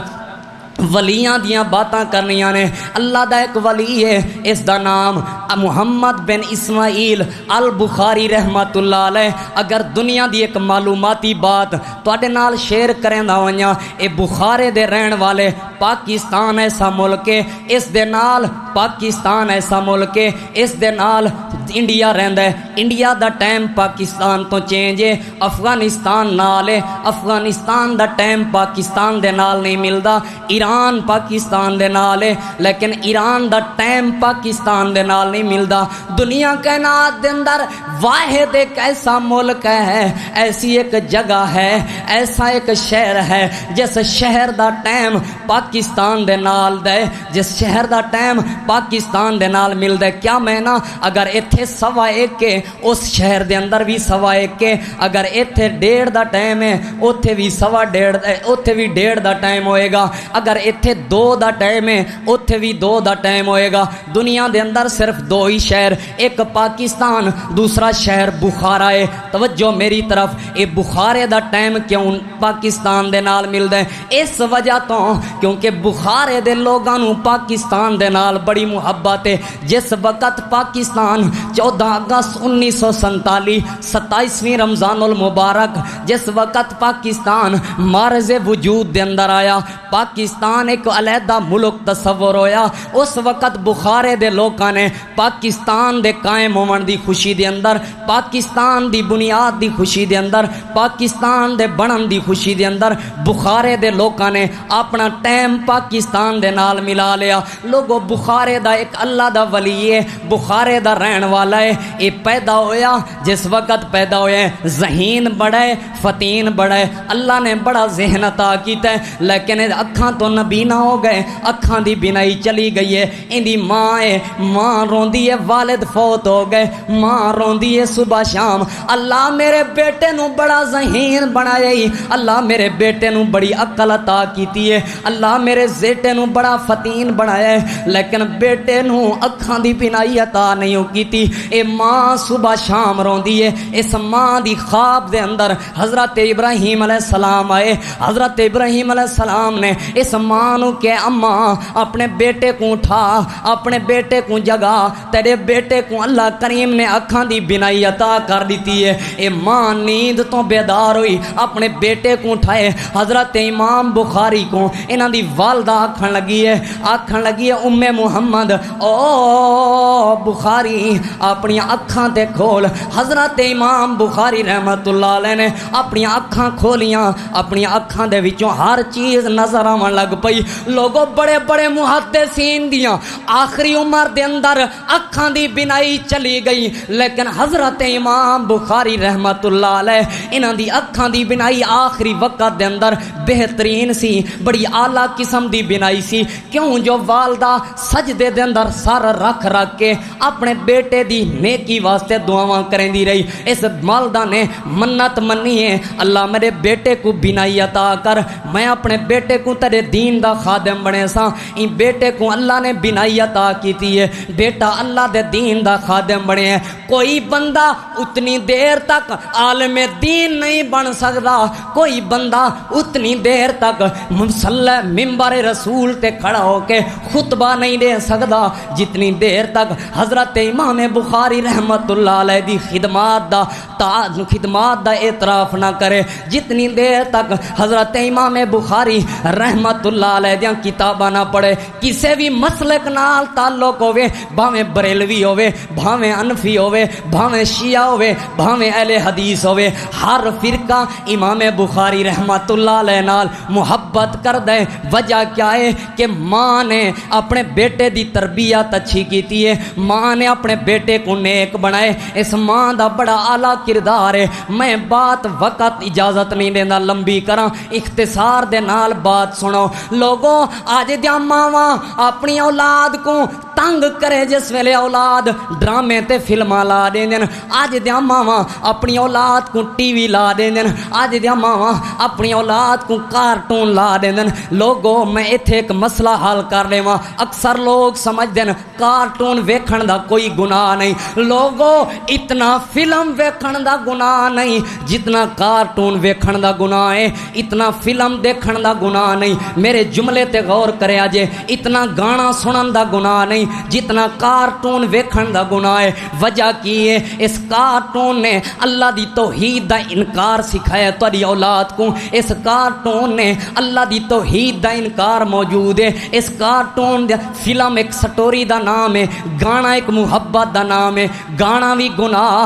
ولیاں دیاں باتاں کرنیاں نے اللہ دا ایک ولی ہے اس دا نام محمد بن اسماعیل البخاری رحمت اللہ علیہ اگر دنیا دی ایک معلوماتی بات تواڈے نال شیئر کریندا ہویاں اے بخارے دے رہن والے پاکستان ایسا ملک ہے اس دے نال پاکستان ایسا ملک ہے اس دے نال انڈیا رہندا ہے انڈیا دا ٹائم پاکستان تو چینج ہے افغانستان نال ہے افغانستان دا ٹائم پاکستان دے نال نہیں ملدا ایران پاکستان دے نال ہے لیکن ایران دا ٹائم پاکستان دے نال نہیں ملدا دنیا کائنات دے اندر واحد ایک ایسا ملک ہے ایسی ایک جگہ ہے ایسا ایک شہر ہے جس شہر دا ٹائم پاکستان دے نال دے جس شہر دا ٹائم پاکستان دے نال ملدا ہے کیا معنی اگر ایتھے 1:15 کے اس شہر دے اندر بھی 1:15 کے اگر ایتھے 1:30 دا ٹائم ہے اوتھے بھی 1:15 اوتھے بھی 1:30 دا ٹائم ہوئے گا اگر اگر ایتھے 2 دا ٹائم ہے اوتھے بھی 2 دا ٹائم ہوئے گا. دنیا دے اندر صرف 2 ہی شہر, ایک پاکستان دوسرا شہر بخارا ہے. توجہ میری طرف, اے بخارے دا ٹائم کیوں پاکستان دے نال ملدا ہے؟ اس وجہ تو کیونکہ بخارے دے لوگاں نوں پاکستان دے نال بڑی محبت ہے. جس وقت پاکستان 14 اگست 1947 27ویں رمضان المبارک جس وقت پاکستان مارز وجود دے اندر آیا, پاکستان ایک علیحدہ ملک تصور ہویا, اس وقت بخارے دے لوکاں نے پاکستان دے قائم ہون دی خوشی دے اندر, پاکستان دی بنیاد دی خوشی دے اندر, پاکستان دے بنن دی خوشی دے اندر بخارے دے لوکاں نے اپنا ٹائم پاکستان دے نال ملا لیا. لوگو بخارے دا ایک اللہ دا ولی ہے, بخارے دا رہن والا ہے. یہ پیدا ہویا جس وقت پیدا ہویا ہے, ذہین بڑا ہے, فتین بڑا ہے, اللہ نے بڑا ذہن عطا کیتا ہے, لیکن اکھاں تو نبینا ہو گئے, اکھاں دی بینائی چلی گئی ہے. اندی ماں ہے, ماں روندی ہے والد فوت ہو گئے, ماں روندی ہے صبح شام, اللہ میرے بیٹے نو بڑا ذہین بنایا ہی, اللہ میرے بیٹے نو بڑی عقل عطا کیتی ہے, اللہ میرے بیٹے نو بڑا فتین بنایا ہے, لیکن بیٹے نو اکھاں دی بینائی عطا نہیں کیتی. اے ماں صبح شام روندی ہے. اس ماں دی خواب دے اندر حضرت ابراہیم علیہ السلام آئے. حضرت ابراہیم علیہ السلام نے اس ماں نو کہ اماں اپنے بیٹے کو اٹھا, اپنے بیٹے کو جگا, تیرے بیٹے کو اللہ کریم نے اکھاں دی بینائی عطا کر دیتی ہے. اے ماں نیند تو بیدار ہوئی, اپنے بیٹے کو اٹھائے. حضرت امام بخاری کو انہاں دی والدہ آکھن لگی ہے, آکھن لگی ہے ام محمد او بخاری اپنی اکھاں تے کھول. حضرت امام بخاری رحمت اللہ علیہ نے اپنی اکھاں کھولیاں, اپنی اکھاں دے وچوں ہر چیز نظر آون لگ پئی. لوگوں بڑے بڑے محدثین دیاں آخری عمر دے اندر اکھاں دی بینائی چلی گئی, لیکن حضرت امام بخاری رحمت اللہ علیہ انہاں دی اکھاں دی بینائی آخری وقت دے اندر بہترین سی, بڑی اعلیٰ قسم دی بینائی سی. کیوں جو والدہ سجدے دے اندر سر رکھ رکھ کے اپنے بیٹے دی نیکی واسطے دعاواں کریں دی رہی. اس والدہ نے منت منی ہے, اللہ میرے بیٹے کو بینائی عطا کر, میں اپنے بیٹے کو تیرے دین دا خادم بنے سا. ان بیٹے کو اللہ نے بینائی عطا کیتی ہے, بیٹا اللہ دے دین دا خادم بنے ہے. کوئی بندہ اتنی دیر تک عالم دین نہیں بن سکتا, کوئی بندہ اتنی دیر تک مصلی منبر رسول تے کھڑا ہو کے خطبہ نہیں دے سکتا جتنی دیر تک حضرت امام بخاری رحمت اللہ علیہ دی خدمات دا اعتراف نہ کرے, جتنی دیر تک حضرت امام بخاری رحمت اللہ علیہ دیاں کتاباں نہ پڑھے. کسے بھی مسلک نال تعلق ہوئے, بھاویں بریلوی ہوئے, بھاویں انفی ہوئے, بھاویں شیعہ ہوئے, بھاویں اہل حدیث ہوئے, ہر فرقہ امام بخاری رحمت اللہ علیہ نال محبت کر دے. وجہ کیا ہے کہ ماں نے اپنے بیٹے دی تربیت اچھی کیتی ہے, ماں نے اپنے بیٹے کو نیک بنائے. اس ماں دا بڑا اعلیٰ کردار ہے. میں بات وقت اجازت نہیں دینا لمبی کراں, اختصار دے نال بات سنو. لوگوں آج دیاں ماواں اپنی اولاد کو تنگ کرے, جس ویلے اولاد ڈرامے تے فلماں لا دین, آج دیاں ماواں اپنی اولاد کو ٹی وی لا دین, آج دیاں ماواں اپنی اولاد کو کارٹون لا دین. لوگوں میں ایتھے ایک مسئلہ حل کر لیواں. اکثر لوگ سمجھ دین کارٹون ویکھن دا کوئی گناہ نہیں. لوگوں اتنا فلم ویکھن دا گناہ نہیں جتنا کارٹون ویکھن دا گناہ ہے, اتنا فلم دیکھن دا گناہ نہیں. میرے جملے تے غور کرے آجے, اتنا گانا سنن دا گناہ نہیں جتنا کارٹون ویکھن دا گناہ ہے. وجہ کی ہے, اس کارٹون نے اللہ دی توحید دا انکار سکھایا تاری اولاد کو. اس کارٹون نے اللہ دی توحید دا انکار موجود ہے. اس کارٹون دا فلم ایک سٹوری دا نام ہے, گانا ایک محبت دا نام ہے. گانا بھی گناہ,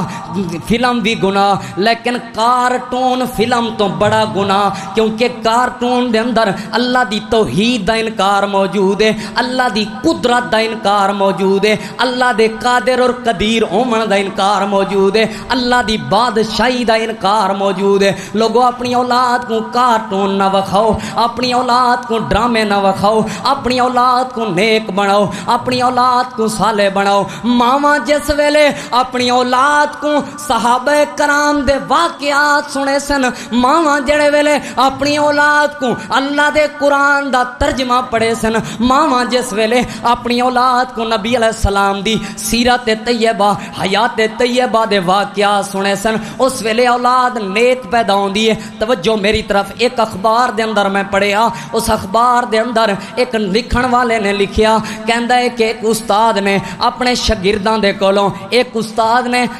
فلم بھی گناہ, لیکن کارٹون فلم تو بڑا گناہ, کیونکہ کارٹون دے اندر اللہ دی توحید دا انکار موجود ہے, اللہ دی قدرت دا انکار انکار موجود ہے، اللہ دے قادر اور قدیر ہون دا انکار موجود ہے، اللہ دی بادشاہی دا انکار موجود ہے۔ لوگوں اپنی اولاد کو کارٹون نہ وکھاؤ، اپنی اولاد کو ڈرامے نہ وکھاؤ، اپنی اولاد کو نیک بناؤ، اپنی اولاد کو صالح بناؤ۔ ماواں جس ویلے اپنی اولاد کو صحابہ کرام دے واقعات سنے سن، ماواں جڑے ویلے اپنی اولاد کو اللہ دے قرآن دا ترجمہ پڑھے سن، ماواں جس ویلے اپنی اولاد کو نبی علیہ السلام دی سیرت طیبہ حیات طیبہ دے واقعات سنے سن، اس ویلے اولاد نیک پیدا ہوندی ہے۔ توجہ میری طرف، ایک اخبار دے اندر میں پڑھیا، اس اخبار دے اندر ایک لکھن والے نے لکھیا، کہندا ہے کہ ایک استاد نے اپنے شاگرداں دے کولوں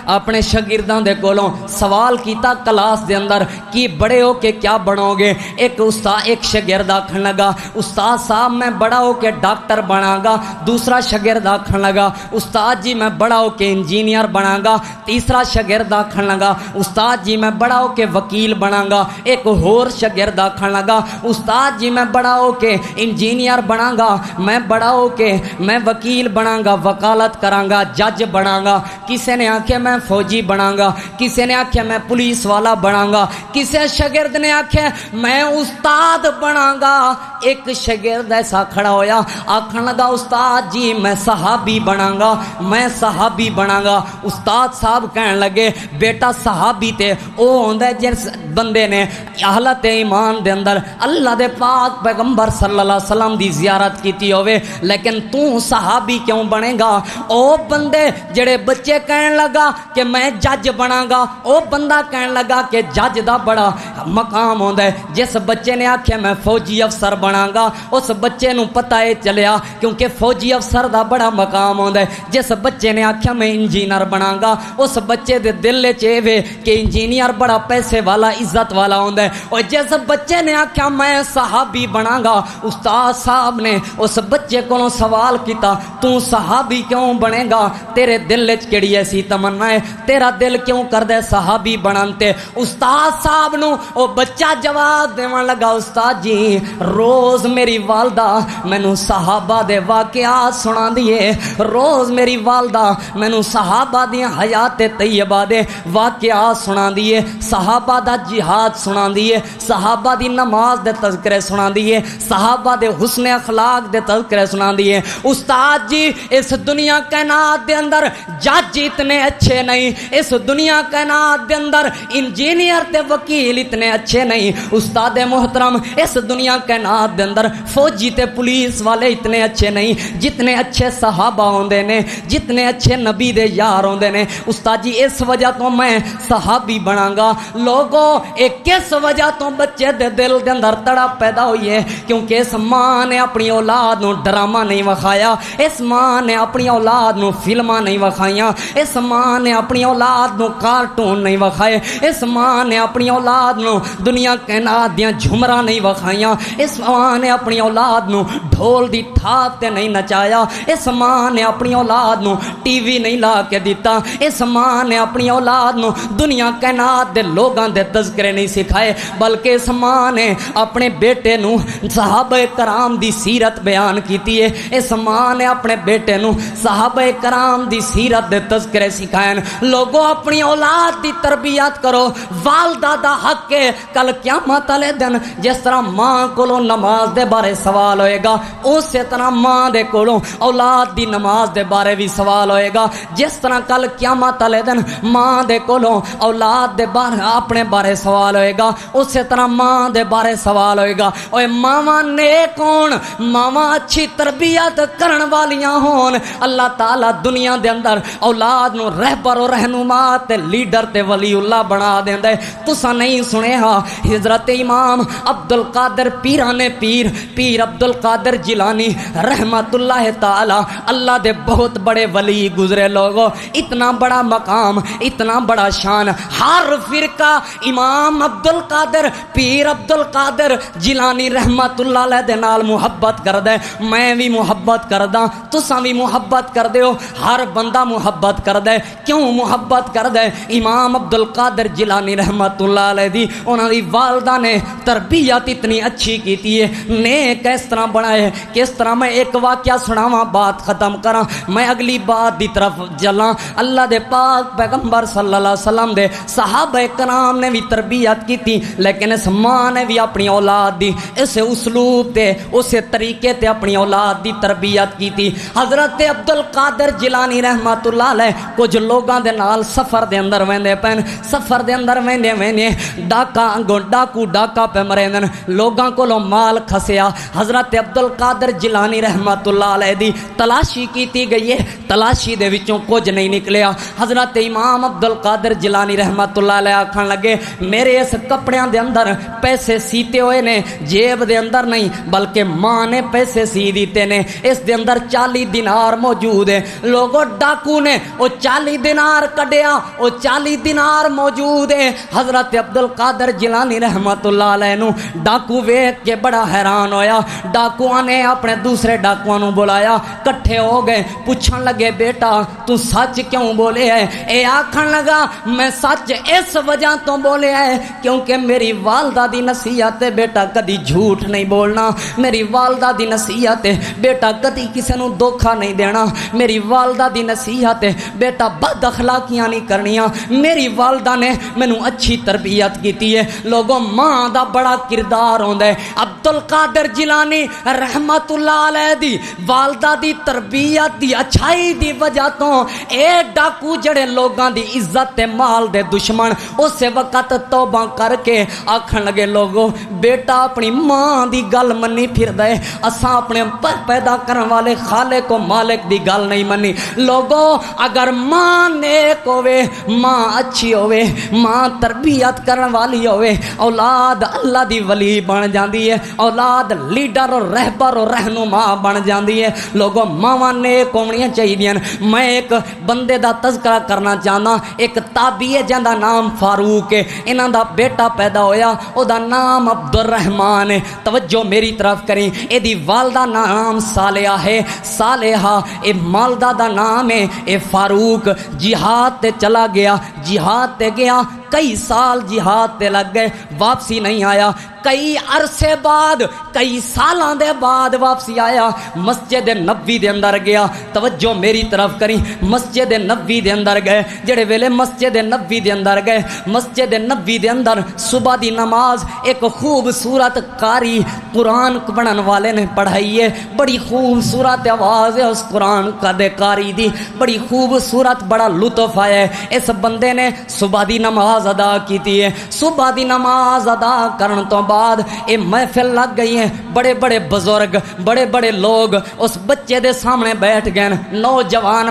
اپنے شاگرداں دے کولوں سوال کیتا کلاس دے اندر کہ بڑے ہو کے کیا بنو گے؟ ایک شاگرد آکھن لگا استاد صاحب میں بڑا ہو کے ڈاکٹر بنا گا، دوسرا شاگرد آکھن لگا استاد جی میں بڑا ہو کے انجینئر بنا گا، تیسرا شاگرد آکھن لگا استاد جی میں بڑا ہو کے وکیل بنا گا، ایک اور شاگرد آکھن لگا استاد جی میں بڑا ہو کے انجینئر بنا گا، میں بڑا ہو کے میں وکیل بنا گا، وکالت کراں گا، جج بنا گا۔ کسی نے آکھیا میں فوجی بنا گا، کسی نے آکھیا میں پولیس والا بنا گا، کسی شاگرد نے آکھیا میں استاد بنا گا۔ ایک شاگرد ایسا کھڑا ہویا آکھن لگا استاد جی میں صحابی بنا گا، میں صحابی بنا گا۔ استاد صاحب کہن لگے بیٹا صحابی تے او ہوندا ہے جس بندے نے حالت ایمان دے اندر اللہ دے پاک پیغمبر صلی اللہ علیہ وسلم دی زیارت کیتی ہوئے، لیکن تو صحابی کیوں بنے گا؟ او بندے جڑے بچے کہن لگا کہ میں جج بنا گا، او بندہ کہن لگا کہ جج دا بڑا مقام ہوندا ہے۔ جس بچے نے آکھیا میں فوجی افسر بنا گا، اس بچے نو پتہ ہے چلیا کیونکہ فوجی افسر دا بڑا مقام ہوندا ہے۔ جس بچے نے آکھیا میں انجینئر بنا گا، اس بچے دے دل وچ اے وے کہ انجینئر بڑا پیسے والا عزت والا ہوندا ہے۔ اور جس بچے نے آکھیا میں صحابی بنا گا، استاد صاحب نے اس بچے کو سوال کیتا تو صحابی کیوں بنے گا؟ تیرے دل وچ کیڑی ایسی تمنا ہے؟ تیرا دل کیوں کردے صحابی بنن تے؟ استاد صاحب نو او بچہ جواب دیون لگا استاد جی روز میری والدہ مینوں صحابہ دے واقعات سناندی ہے، روز میری والدہ مینوں صحابہ دی حیات طیبہ دے واقعات سناندی ہے، صحابہ دا جہاد سناندی ہے، صحابہ دی نماز دے تذکرے سناندی ہے، صحابہ دے حسن اخلاق دے تذکرے سناندی ہے۔ استاد جی اس دنیا کائنات دے اندر جج اتنے اچھے نہیں، اس دنیا کائنات دے اندر انجینئر تے وکیل اتنے اچھے نہیں، استاد محترم اس دنیا کائنات دے اندر فوجی تے پولیس والے اتنے اچھے نہیں جتنے اچھے صحابہ ہوندے نے، جتنے اچھے نبی دے یار ہوندے نے۔ استاد جی اس وجہ تو میں صحابی بنا گا۔ لوگوں ایک کس وجہ تو بچے دے دل دے اندر تڑپ پیدا ہوئی ہے؟ کیونکہ اس ماں نے اپنی اولاد نو ڈرامہ نہیں وکھایا، اس ماں نے اپنی اولاد نو فلماں نہیں وکھائیاں، اس ماں نے اپنی اولاد نو کارٹون نہیں وکھائے، اس ماں نے اپنی اولاد نو دنیا کائنات دیاں جھمراں نہیں وکھائیاں، اس ماں نے اپنی اولاد نو ڈھول دی تھاپ تے نہیں نچایا، اس ماں نے اپنی اولاد نو ٹی وی نہیں لا کے دیتا، اس ماں نے اپنی اولاد نو دنیا کائنات دے لوگاں دے تذکرے نہیں سکھائے، بلکہ اس ماں نے اپنے بیٹے نو صحابہ کرام دی سیرت بیان کیتی ہے، اس ماں نے اپنے بیٹے نو صحابہ کرام دی سیرت دے تذکرے سکھائے۔ لوگوں اپنی اولاد دی تربیت کرو، والدہ دا حق ہے۔ کل قیامت والے دن جس طرح ماں کولوں نماز دے بارے سوال ہوئے گا، اسی طرح ماں دے کولوں اولاد دی نماز دے بارے بھی سوال ہوئے گا۔ جس طرح کل قیامت والے دن ماں دے کولوں اولاد دے بارے اپنے بارے سوال ہوئے گا، اسی طرح ماں دے بارے سوال ہوئے گا۔ اوے ماواں نیک ہون، ماواں اچھی تربیت کرن والیاں ہون، اللہ تعالیٰ دنیا دے اندر اولاد نو رہبر و رہنما تے لیڈر تے ولی اللہ بنا دیندا ہے۔ تساں نہیں سنے ہاں حضرت امام عبد القادر پیرانے پیر عبد القادر جیلانی رحمت اللہ تعالی اللہ دے بہت بڑے ولی گزرے لوگوں، اتنا بڑا مقام، اتنا بڑا شان، ہر فرقہ امام عبد القادر پیر عبد القادر جیلانی رحمت اللہ علیہ دے نال محبت کردے، میں بھی محبت کرداں، تساں بھی محبت کردے ہو، ہر بندہ محبت کردے۔ کیوں محبت کردے؟ امام عبد القادر جیلانی رحمت اللہ علیہ دی انہاں دی والدہ نے تربیت اتنی اچھی کیتی ہے، نیک اس طرح بنائے۔ کس طرح میں ایک واقعہ سناواں مکمل بات ختم کراں میں اگلی بات دی طرف چلاں اللہ دے پاک پیغمبر صلی اللہ علیہ وسلم دے صحابہ کرام نے بھی تربیت کی تھی لیکن اس ماں نے بھی اپنی اولاد دی اس اسلوب تے اس طریقے تے اپنی اولاد دی تربیت کی تھی حضرت عبد القادر جیلانی رحمت اللہ علیہ کچھ لوگاں دے نال سفر دے اندر ویندے پین سفر دے اندر ویندے ڈاکا پہ مرے لوگاں کو مال کھسیا حضرت عبد القادر جیلانی رحمت اللہ علیہ دی تلاشی کیتی گئی ہے تلاشی دے وچوں کچھ نہیں نکلیا حضرت امام عبد القادر جیلانی رحمت اللہ علیہ آکھن لگے میرے اس کپڑیاں دے اندر پیسے سیتے ہوئے نے جیب دے اندر نہیں بلکہ ماں نے پیسے سی دیتے نے اس دے اندر 40 دینار موجود ہے لوگوں ڈاکو نے وہ 40 دینار کڈیا وہ 40 دینار موجود ہے حضرت عبد القادر جیلانی رحمت اللہ علیہ نو ڈاکو ویکھ کے بڑا حیران ہویا ڈاکواں نے اپنے دوسرے ڈاکواں نو بلایا کٹھے ہو گئے پوچھن لگے بیٹا تو سچ کیوں بولے ہے اے آکھن لگا میں سچ اس وجہ تو بولے ہے کیونکہ میری والدہ دی نصیحت ہے بیٹا کدی جھوٹ نہیں بولنا میری والدہ دی نصیحت ہے بیٹا کدی کسی نو دھوکا نہیں دینا میری والدہ دی نصیحت ہے بیٹا بد اخلاقیاں نہیں کرنیاں میری والدہ نے مینوں اچھی تربیت کیتی ہے لوگوں ماں دا بڑا کردار ہوندا ہے عبد القادر جیلانی رحمت اللہ علیہ دی والدہ دی تربیت دی اچھائی دی وجہ تو اے ڈاکو جڑے لوگاں دی عزت تے مال دے دشمن اس وقت توبہ کر کے آکھن لگے لوگوں بیٹا اپنی ماں دی گل منی پھر دے اساں اپنے پر پیدا کرن والے خالق و مالک دی گل نہیں منی لوگوں اگر ماں نیک ہوئے ماں اچھی ہوئے ماں تربیت کرن والی ہوئے اولاد اللہ دی ولی بن جاندی ہے اولاد لیڈر اور رہبر اور رہنما بن جاندی ہے لوگوں ماواں نیک ہونیاں چاہیے میں ایک بندے دا تذکرہ کرنا چاہنا ایک تابعی ہے جہاں دا نام فاروق ہے انہاں دا بیٹا پیدا ہویا او دا نام عبد الرحمن ہے توجہ میری طرف کریں اے دی والدہ نام صالحہ ہے صالحہ اے مالدہ دا نام ہے اے فاروق جہاد تے چلا گیا جہاد تے گیا کئی سال جہاد تے لگ گئے واپسی نہیں آیا کئی عرصے بعد کئی سالاں دے بعد واپسی آیا مسجد نبوی دے اندر گیا توجہ میری طرف کریں مسجد نبوی دے اندر گئے جڑے ویلے مسجد نبوی دے اندر گئے مسجد نبوی دے اندر صبح دی نماز ایک خوبصورت قاری قرآن پڑھن والے نے پڑھائی ہے بڑی خوبصورت آواز ہے اس قرآن کا دے قاری دی بڑی خوبصورت بڑا لطف آیا ہے اس بندے نے صبح دی نماز ادا کیتی ہے صبح دی نماز ادا کرن تو بعد اے محفل لگ گئی ہیں بڑے بڑے بزرگ بڑے بڑے لوگ اس بچے دے سامنے بیٹھ گئے نوجوان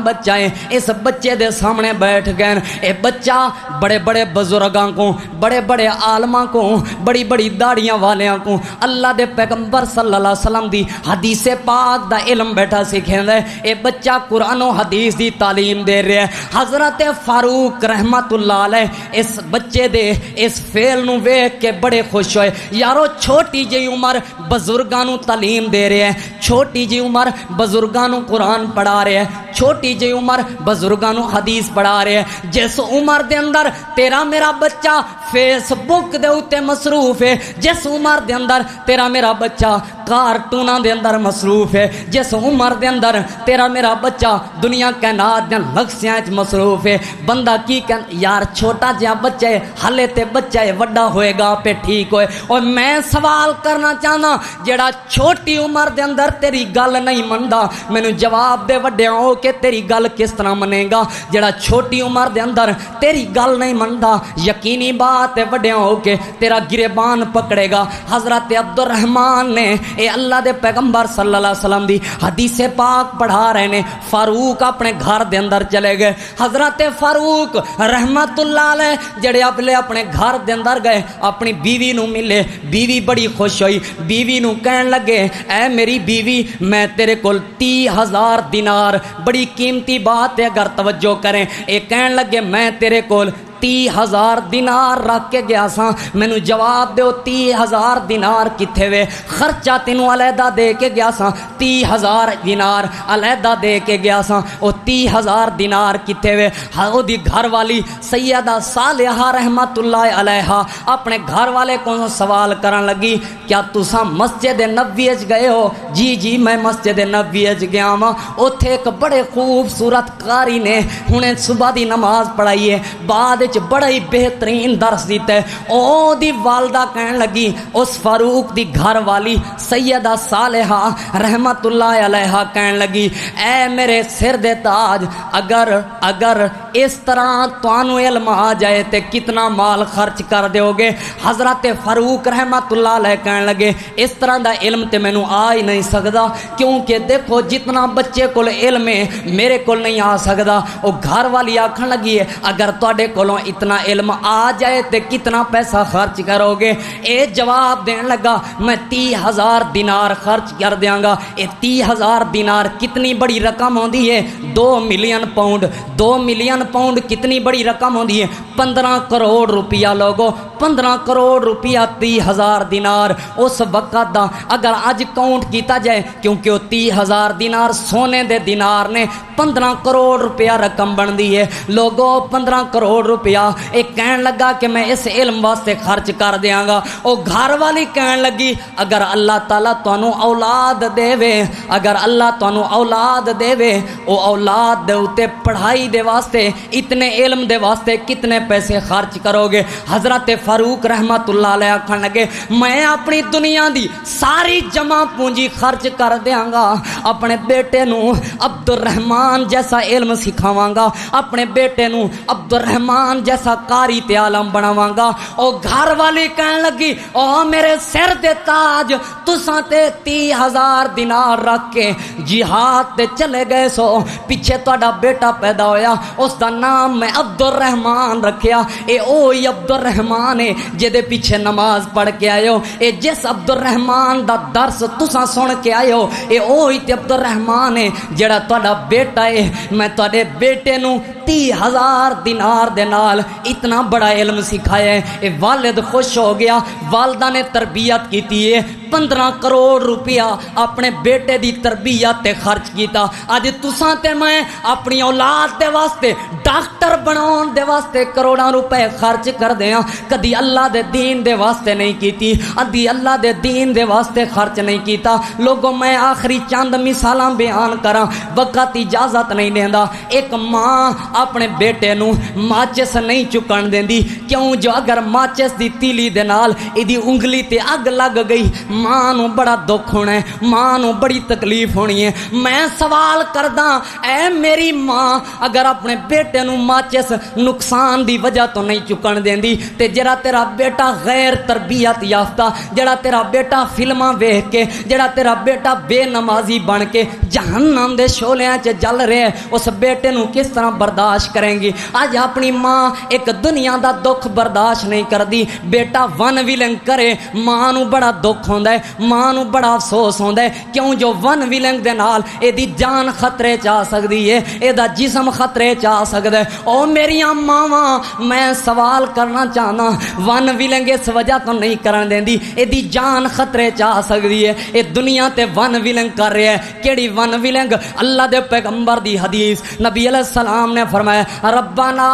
بچہ ہے اس بچے دے سامنے بیٹھ گئے اے بچہ بڑے بڑے بزرگاں کو بڑے بڑے عالماں کو بڑی بڑی داڑیاں والیاں کو اللہ دے پیغمبر صلی اللہ علیہ وسلم دی حدیث پاک دا علم بیٹھا سکھیندا ہے اے بچہ قرآن و حدیث دی تعلیم دے رہا ہے حضرت فاروق رحمت اللہ علیہ اس بچے دے اس فعل نو ویکھ کے بڑے خوش ہوئے یارو چھوٹی جی عمر بزرگاں نو تعلیم دے رہے ہیں چھوٹی جی عمر بزرگاں نو قرآن پڑھا رہے ہیں چھوٹی جی عمر بزرگاں نو حدیث پڑھا رہے ہیں جس عمر دے اندر تیرا میرا بچہ فیس بک دے اوتے مصروف ہے جس عمر دے اندر تیرا میرا بچہ کارٹوناں دے اندر مصروف ہے جس عمر دے اندر تیرا میرا بچہ دنیا کائنات دے لغزیاں وچ مصروف ہے بندہ کی کہ یار چھوٹا جہا بچہ ہے ہلے تے بچہ ہے وڈا ہوئے گا پہ ٹھیک ہوئے اور میں سوال کرنا چاہنا جڑا چھوٹی عمر دے اندر تیری گل نہیں مندا مینوں جواب دے وڈے ہو کہ تیری گل کس طرح منے گا جڑا چھوٹی عمر دے اندر تیری گل نہیں مندا یقینی بات ہے وڈے ہو کے تیرا گریبان پکڑے گا حضرت عبد الرحمن نے اے اللہ دے پیغمبر صلی اللہ علیہ وسلم دی حدیث پاک پڑھا رہے نے فاروق اپنے گھر دے اندر چلے گئے حضرت فاروق رحمت اللہ علیہ جڑے اپنے گھر دے اندر گئے اپنی بیوی نو ملے بیوی بڑی خوش ہوئی بیوی نو کہن لگے اے میری بیوی میں تیرے کول 30,000 دینار بڑی قیمتی بات ہے اگر توجہ کریں اے کہن لگے میں تیرے کول 30,000 دینار رکھ کے گیا سا مینوں جواب دیو 30,000 دینار کتھے وے خرچہ تینوں علیحدہ دے کے گیا سا 30,000 دینار علیحدہ دے کے گیا سا او 30,000 دینار کتھے وے او دی گھر والی سیدہ صالحہ رحمت اللہ علیہا اپنے گھر والے کو سوال کرن لگی کیا تساں مسجد نبوی وچ گئے ہو جی میں مسجد نبوی وچ گیا ہاں اوتھے ایک بڑے خوبصورت قاری نے ہنے صبح دی نماز پڑھائی ہے بعد وچ بڑا ہی بہترین درس دیتا ہے او دی والدہ کہن لگی اس فاروق دی گھر والی سیدہ صالحہ رحمت اللہ علیہا کہن لگی اے میرے سر دے تاج اگر اس طرح توانو علم آ جائے تے کتنا مال خرچ کر دیو گے حضرت فاروق رحمت اللہ علیہ کہن لگے اس طرح دا علم تے مینوں آ ہی نہیں سکدا کیونکہ دیکھو جتنا بچے کول علم ہے میرے کول نہیں آ سکدا او گھر والی آکھن لگی ہے اگر تواڈے کولوں اتنا علم آ جائے تے کتنا پیسہ خرچ کرو گے اے جواب دین لگا میں 30,000 دینار خرچ کر دیاں گا اے 30,000 دینار کتنی بڑی رقم ہوندی ہے 2 ملین پاؤنڈ 2 ملین پاؤنڈ کتنی بڑی رقم ہوندی ہے 15 کروڑ روپیہ لوگو 15 کروڑ روپیہ 30,000 دینار اس وقت دا اگر اج کاؤنٹ کیتا جائے کیونکہ وہ 30,000 دینار سونے دے دینار نے 15 کروڑ روپیہ رقم بن دی ہے لوگو 15 کروڑ روپیہ ایک کہن لگا کہ میں اس علم واسطے خرچ کر دیاں گا او گھر والی کہن لگی اگر اللہ تعالیٰ تانوں اولاد دے وے اگر اللہ تانوں اولاد دے وے او اولاد دے اتے پڑھائی دے واسطے اتنے علم دے واسطے کتنے پیسے خرچ کرو گے حضرت فاروق رحمت اللہ علیہ کہن لگے میں اپنی دنیا دی ساری جمع پونجی خرچ کر دیاں گا اپنے بیٹے نو عبد الرحمن جیسا علم سکھاواں گا اپنے بیٹے نو عبد الرحمن جیسا قاری تے عالم بناواں گا او گھر والی کہن لگی او میرے سر دے تاج تساں تے 30,000 دینار رکھ کے جہاد تے چلے گئے سو پیچھے تہاڈا بیٹا پیدا ہویا اس دا نام میں عبد الرحمن رکھیا اے اوہی عبد الرحمن ہے جدے پیچھے نماز پڑھ کے آئے ہو اے جس عبد الرحمن دا درس تساں سن کے آئے ہو اے اوہی تے عبد الرحمن ہے جڑا تہاڈا بیٹا ہے میں تہاڈے بیٹے نو 30,000 دینار دے نال اتنا بڑا علم سکھایا ہے اے والد خوش ہو گیا والدہ نے تربیت کیتی ہے 15 کروڑ روپیہ اپنے بیٹے دی تربیت تے خرچ کیتا اج تساں تے میں اپنی اولاد دے واسطے ڈاکٹر بناون دے واسطے کروڑاں روپے خرچ کر دیاں کدی اللہ دے دین دے واسطے نہیں کیتی ادی اللہ دے دین دے واسطے خرچ نہیں کیتا لوگوں میں آخری چند مثالاں بیان کراں وقت اجازت نہیں دیندا ایک ماں اپنے بیٹے نو ماچس نہیں چکن دیندی کیوں جو اگر ماچس دی تیلی دے نال ایدی انگلی تے اگ لگ گئی ماں نو بڑا دکھ ہونا ہے ماں نو بڑی تکلیف ہونی ہے میں سوال کرداں اے میری ماں اگر اپنے بیٹے نو ماچس نقصان دی وجہ تو نہیں چکن دیندی تے جڑا تیرا بیٹا غیر تربیت یافتہ جڑا تیرا بیٹا فلماں ویکھ کے جڑا تیرا بیٹا بے نمازی بن کے جہنم دے شعلیاں چ جل رہے اس بیٹے نو کس طرح برداشت کریں گی آج اپنی ماں ایک دنیا دا دکھ برداشت نہیں کردی بیٹا ون ویلنگ کرے ماں نو بڑا دکھ ہوندا ہے ماں نو بڑا افسوس ہوندا ہے کیوں جو ون ویلنگ دے نال اے دی جان خطرے چ آ سکدی ہے اے دا جسم خطرے چ آ سکدا ہے او میریاں ماواں میں سوال کرنا چاہنا ون ویلنگ اس وجہ تو نہیں کرن دیندی اے دی جان خطرے چ آ سکدی ہے اے دنیا تے ون ویلنگ کر رہا ہے کیڑی ون ویلنگ اللہ دے پیغمبر دی حدیث نبی علیہ السلام نے فرمایا ربنا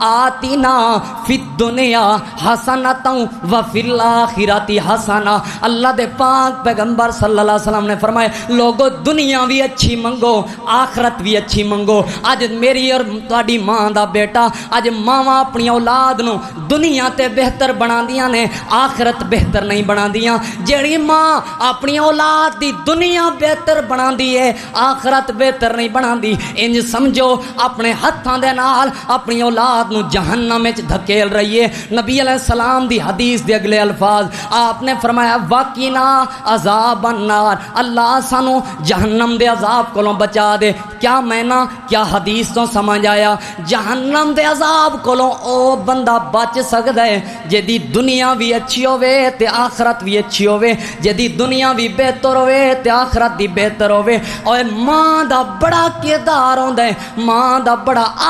آتنا فی الدنیا حسنۃ وفی الآخرۃ حسنہ اللہ دے پاک پیغمبر صلی اللہ علیہ وسلم نے فرمایا لوگو دنیا بھی اچھی منگو آخرت بھی اچھی منگو اج میری اور تہاڈی ماں دا بیٹا اج ماواں اپنی اولاد نو دنیا تے بہتر بناندیاں نے آخرت بہتر نہیں بناندیاں جیڑی ماں اپنی اولاد دی دنیا بہتر بناندی ہے آخرت بہتر نہیں بناندی انج سمجھو اپنے ہتھاں دے نال اپنی اولاد نو جہنم وچ دھکیل رہی ہے نبی علیہ السلام دی حدیث دے اگلے الفاظ آپ نے فرمایا واقینا عذاب النار اللہ سانو جہنم دے عذاب کولوں بچا دے کیا میں نا کیا حدیث تو سمجھ آیا جہنم دے عذاب کولوں او بندہ بچ سکدا ہے جدی دنیا بھی اچھی ہوے تے آخرت بھی اچھی ہوے جدی دنیا بھی بہتر ہوے تے آخرت دی بہتر ہوے اور ماں دا بڑا کردار ہوندا ہے ماں دا بڑا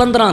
15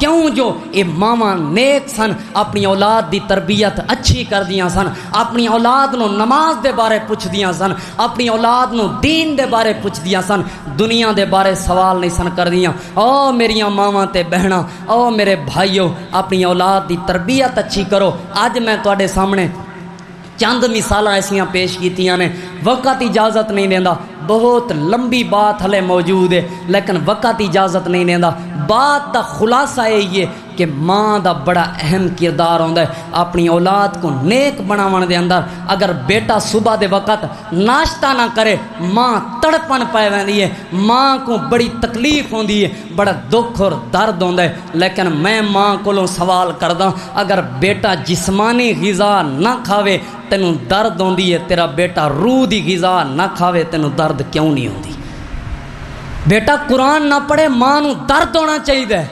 کیوں جو یہ ماواں نیک سن اپنی اولاد دی تربیت اچھی کر دیاں سن اپنی اولاد نو نماز دے بارے پوچھ دیاں سن اپنی اولاد نو دین دے بارے پوچھ دیاں سن دنیا دے بارے سوال نہیں سن کر دیاں او میریاں ماواں تے بہناں او میرے بھائیو اپنی اولاد دی تربیت اچھی کرو اج میں تواڈے سامنے چند مثالاں ایسیاں پیش کیتیاں نے وقت اجازت نہیں دیندا بہت لمبی بات ہلے موجود ہے لیکن وقت اجازت نہیں دیندا بات دا خلاصہ یہی ہے کہ ماں دا بڑا اہم کردار ہوندا ہے اپنی اولاد کو نیک بناون دے اندر اگر بیٹا صبح دے وقت ناشتہ نہ کرے ماں تڑپن پے ویندی ہے ماں کو بڑی تکلیف ہوندی ہے بڑا دکھ اور درد ہوندا ہے لیکن میں ماں کولوں سوال کردا اگر بیٹا جسمانی غذا نہ کھاوے تینوں درد ہوندی ہے تیرا بیٹا روح دی غذا نہ کھاوے تینوں درد کیوں نہیں ہوندی بیٹا قرآن نہ پڑھے ماں نو درد ہونا چاہیے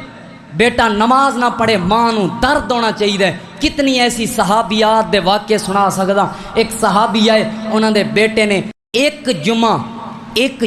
بیٹا نماز نہ پڑھے ماں نو درد ہونا چاہیے کتنی ایسی صحابیات دے واقعے سنا سکدا ایک صحابی آئے انہاں دے بیٹے نے ایک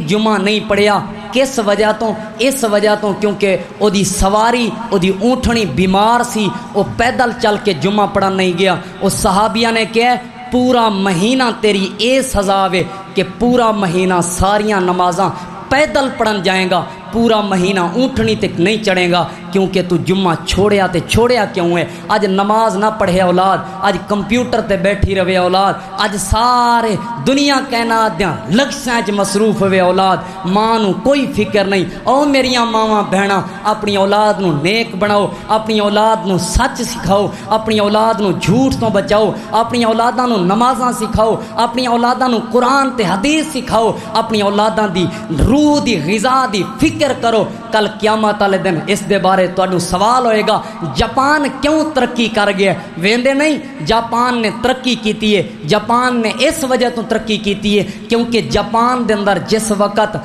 جمعہ نہیں پڑھیا کس وجہ تو اس وجہ تو کیونکہ او دی سواری او دی اونٹھنی بیمار سی او پیدل چل کے جمعہ پڑھن نہیں گیا اس صحابیہ نے کہا پورا مہینہ تیری اے سزا وے کہ پورا مہینہ ساریاں نمازاں پیدل پڑھن جائیں گا پورا مہینہ اونٹھنی تک نہیں چڑھے گا کیونکہ تو جمعہ چھوڑیا تے چھوڑیا کیوں ہے اج نماز نہ پڑھے اولاد اج کمپیوٹر تے بیٹھی رہے اولاد اج سارے دنیا کائنات دیاں لگساں وچ مصروف ہوئے اولاد ماں نو کوئی فکر نہیں او میریاں ماواں بہناں اپنی اولاد نو نیک بناؤ اپنی اولاد نو سچ سکھاؤ اپنی اولاد نو جھوٹ تو بچاؤ اپنی اولاداں نو نمازاں سکھاؤ اپنی اولاداں نو قرآن تے حدیث سکھاؤ اپنی اولاداں دی روح دی غذا دی فکر کرو کل قیامت والے دن اس دے بارے تانوں سوال ہوئے گا جاپان کیوں ترقی کر گیا ویندے نہیں جاپان نے ترقی کیتی ہے جاپان نے اس وجہ تو ترقی کیتی ہے کیونکہ جاپان دے اندر جس وقت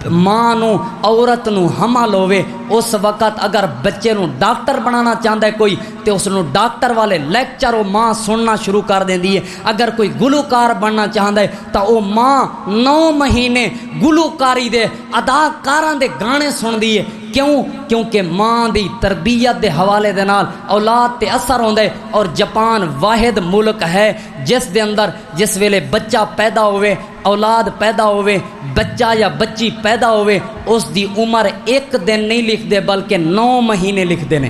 ماں نو عورت نو حمل ہوئے اس وقت اگر بچے نو ڈاکٹر بنانا چاہتا ہے کوئی تے اس نو ڈاکٹر والے لیکچر وہ ماں سننا شروع کر دیندی ہے اگر کوئی گلوکار بننا چاہتا ہے تو وہ ماں 9 مہینے گلوکاری دے اداکاراں دے گانے سن دی ہے کیوں کیونکہ ماں دی تربیت دے حوالے دے نال اولاد تے اثر ہوندا ہے اور جاپان واحد ملک ہے جس دے اندر جس ویلے بچہ پیدا ہوئے اولاد پیدا ہوئے بچہ یا بچی پیدا ہوئے اس دی عمر 1 دن نہیں لکھ دے بلکہ 9 مہینے لکھ دے نے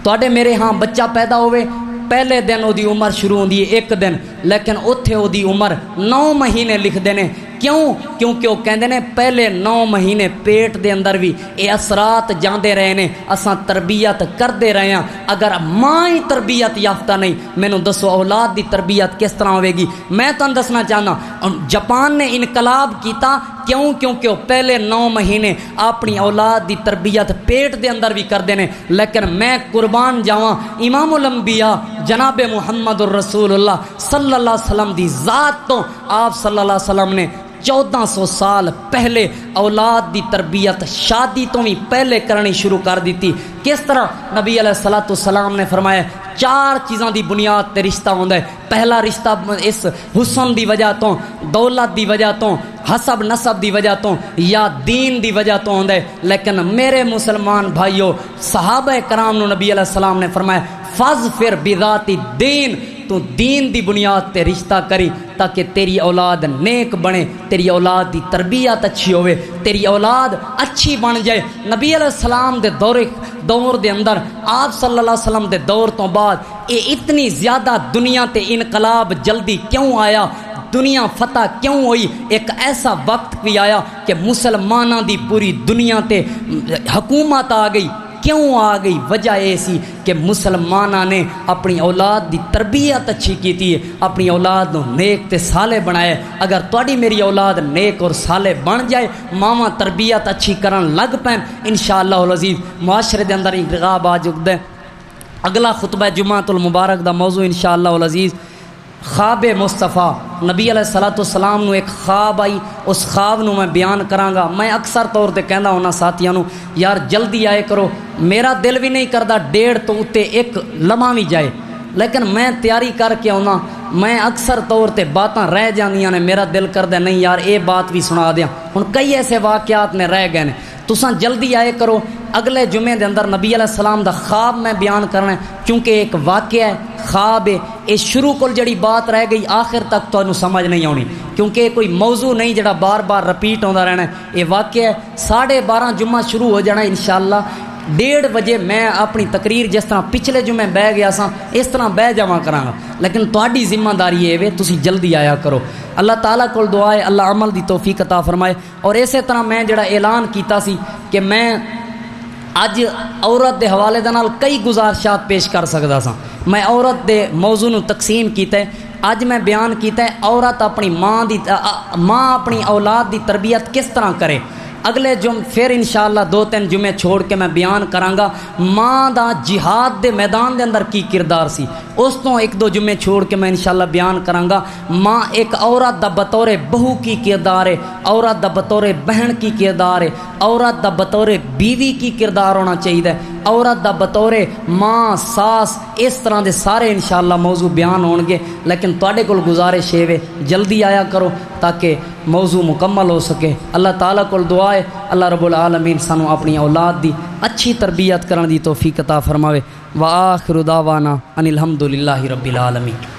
تواڈے میرے ہاں بچہ پیدا ہوئے پہلے دن او دی عمر شروع ہوندی ہے 1 دن لیکن اوتھے او دی عمر 9 مہینے لکھ دے نے کیوں کیونکہ وہ کہندے نے پہلے 9 مہینے پیٹ دے اندر بھی اے اثرات جاندے رہے نے اساں تربیت کردے رہے ہیں اگر ماں ہی تربیت یافتہ نہیں مینوں دسو اولاد دی تربیت کس طرح ہوے گی میں تانوں دسنا چاہنا جاپان نے انقلاب کیتا کیوں کیونکہ وہ پہلے 9 مہینے اپنی اولاد دی تربیت پیٹ دے اندر بھی کردے نے لیکن میں قربان جاواں امام الانبیاء جناب محمد الرسول اللہ صلی اللہ علیہ وسلم دی ذات تو آپ صلی اللہ علیہ وسلم نے 1400 سال پہلے اولاد دی تربیت شادی تو بھی پہلے کرنی شروع کر دیتی کس طرح نبی علیہ الصلوۃ والسلام نے فرمایا 4 چیزاں دی بنیاد تے رشتہ ہوندا ہے پہلا رشتہ اس حسن دی وجہ تو دولت دی وجہ تو حسب نسب دی وجہ تو یا دین دی وجہ تو ہوندا ہے لیکن میرے مسلمان بھائیو صحابہ کرام نو نبی علیہ السلام نے فرمایا فاظفر بذات الدین تو دین دی بنیاد تے رشتہ کری تاکہ تیری اولاد نیک بنے تیری اولاد دی تربیت اچھی ہوئے تیری اولاد اچھی بن جائے نبی علیہ السلام دے دور دے اندر آپ صلی اللہ علیہ وسلم دے دور تو بعد یہ اتنی زیادہ دنیا تے انقلاب جلدی کیوں آیا دنیا فتح کیوں ہوئی ایک ایسا وقت بھی آیا کہ مسلمانوں دی پوری دنیا تے حکومت آ گئی کیوں آ گئی وجہ ایسی کہ مسلمانہ نے اپنی اولاد دی تربیت اچھی کیتی ہے اپنی اولاد نو نیک تے صالح بنائے اگر تواڈی میری اولاد نیک اور صالح بن جائے ماواں تربیت اچھی کرن لگ پین انشاءاللہ العزیز معاشرے دے اندر انقلاب آ جُگدا ہے اگلا خطبہ جمعۃ المبارک دا موضوع انشاءاللہ العزیز خواب مصطفیٰ نبی علیہ الصلوۃ والسلام نو ایک خواب آئی اس خواب نو میں بیان کراں گا میں اکثر طور تے کہندا ہونا ساتھیاں نو یار جلدی آئے کرو میرا دل بھی نہیں کردا 1.5 تو اتے ایک لمحہ بھی جائے لیکن میں تیاری کر کے آنا میں اکثر طور تے باتاں رہ جاندیاں نے میرا دل کردا نہیں یار اے بات بھی سنا دیاں ہن کئی ایسے واقعات نے رہ گئے نے تساں جلدی آئے کرو. اگلے جمعے دے اندر نبی علیہ السلام دا خواب میں بیان کرنا ہے، کیونکہ ایک واقعہ ہے، خواب ہے. یہ شروع کو جڑی بات رہ گئی آخر تک تو سمجھ نہیں آنی، کیونکہ کوئی موضوع نہیں جڑا بار بار رپیٹ ہوتا رہنا ہے. یہ واقعہ ہے. 12:30 جمعہ شروع ہو جانا انشاءاللہ. 1:30 بجے میں اپنی تقریر جس طرح پچھلے جمعے بہ گیا سا اس طرح بہ جاواں کراں، لیکن تہاڈی ذمہ داری ہے تسی جلدی آیا کرو. اللہ تعالیٰ کول دعا ہے اللہ عمل دی توفیق عطا فرمائے. اور اسی طرح میں جڑا اعلان کیتا سی کہ میں اج عورت دے حوالے دے نال کئی گزارشات پیش کر سکدا سا. میں عورت دے موضوع نو تقسیم کیتا ہے. اج میں بیان کیتا ہے عورت اپنی ماں اپنی اولاد دی تربیت کس طرح کرے. اگلے پھر انشاءاللہ 2-3 جمعے چھوڑ کے میں بیان کرانگا ماں دا جہاد دے میدان دے اندر کی کردار سی. اس تو 1-2 جمعے چھوڑ کے میں انشاءاللہ بیان کرانگا ماں ایک عورت دا بطور بہو کی کردار ہے، عورت دا بطور بہن کی کردار ہے، عورت دا بطور بیوی کی کردار ہونا چاہیے، عورت دا بطور ماں ساس. اس طرح دے سارے انشاءاللہ موضوع بیان ہون گے. لیکن تواڈے کول گزارش ہے جلدی آیا کرو تاکہ موضوع مکمل ہو سکے. اللہ تعالیٰ کول دعا ہے اللہ رب العالمین سانو اپنی اولاد دی اچھی تربیت کرن دی توفیق عطا فرماوے. وآخر دعوانا ان الحمدللہ رب العالمین.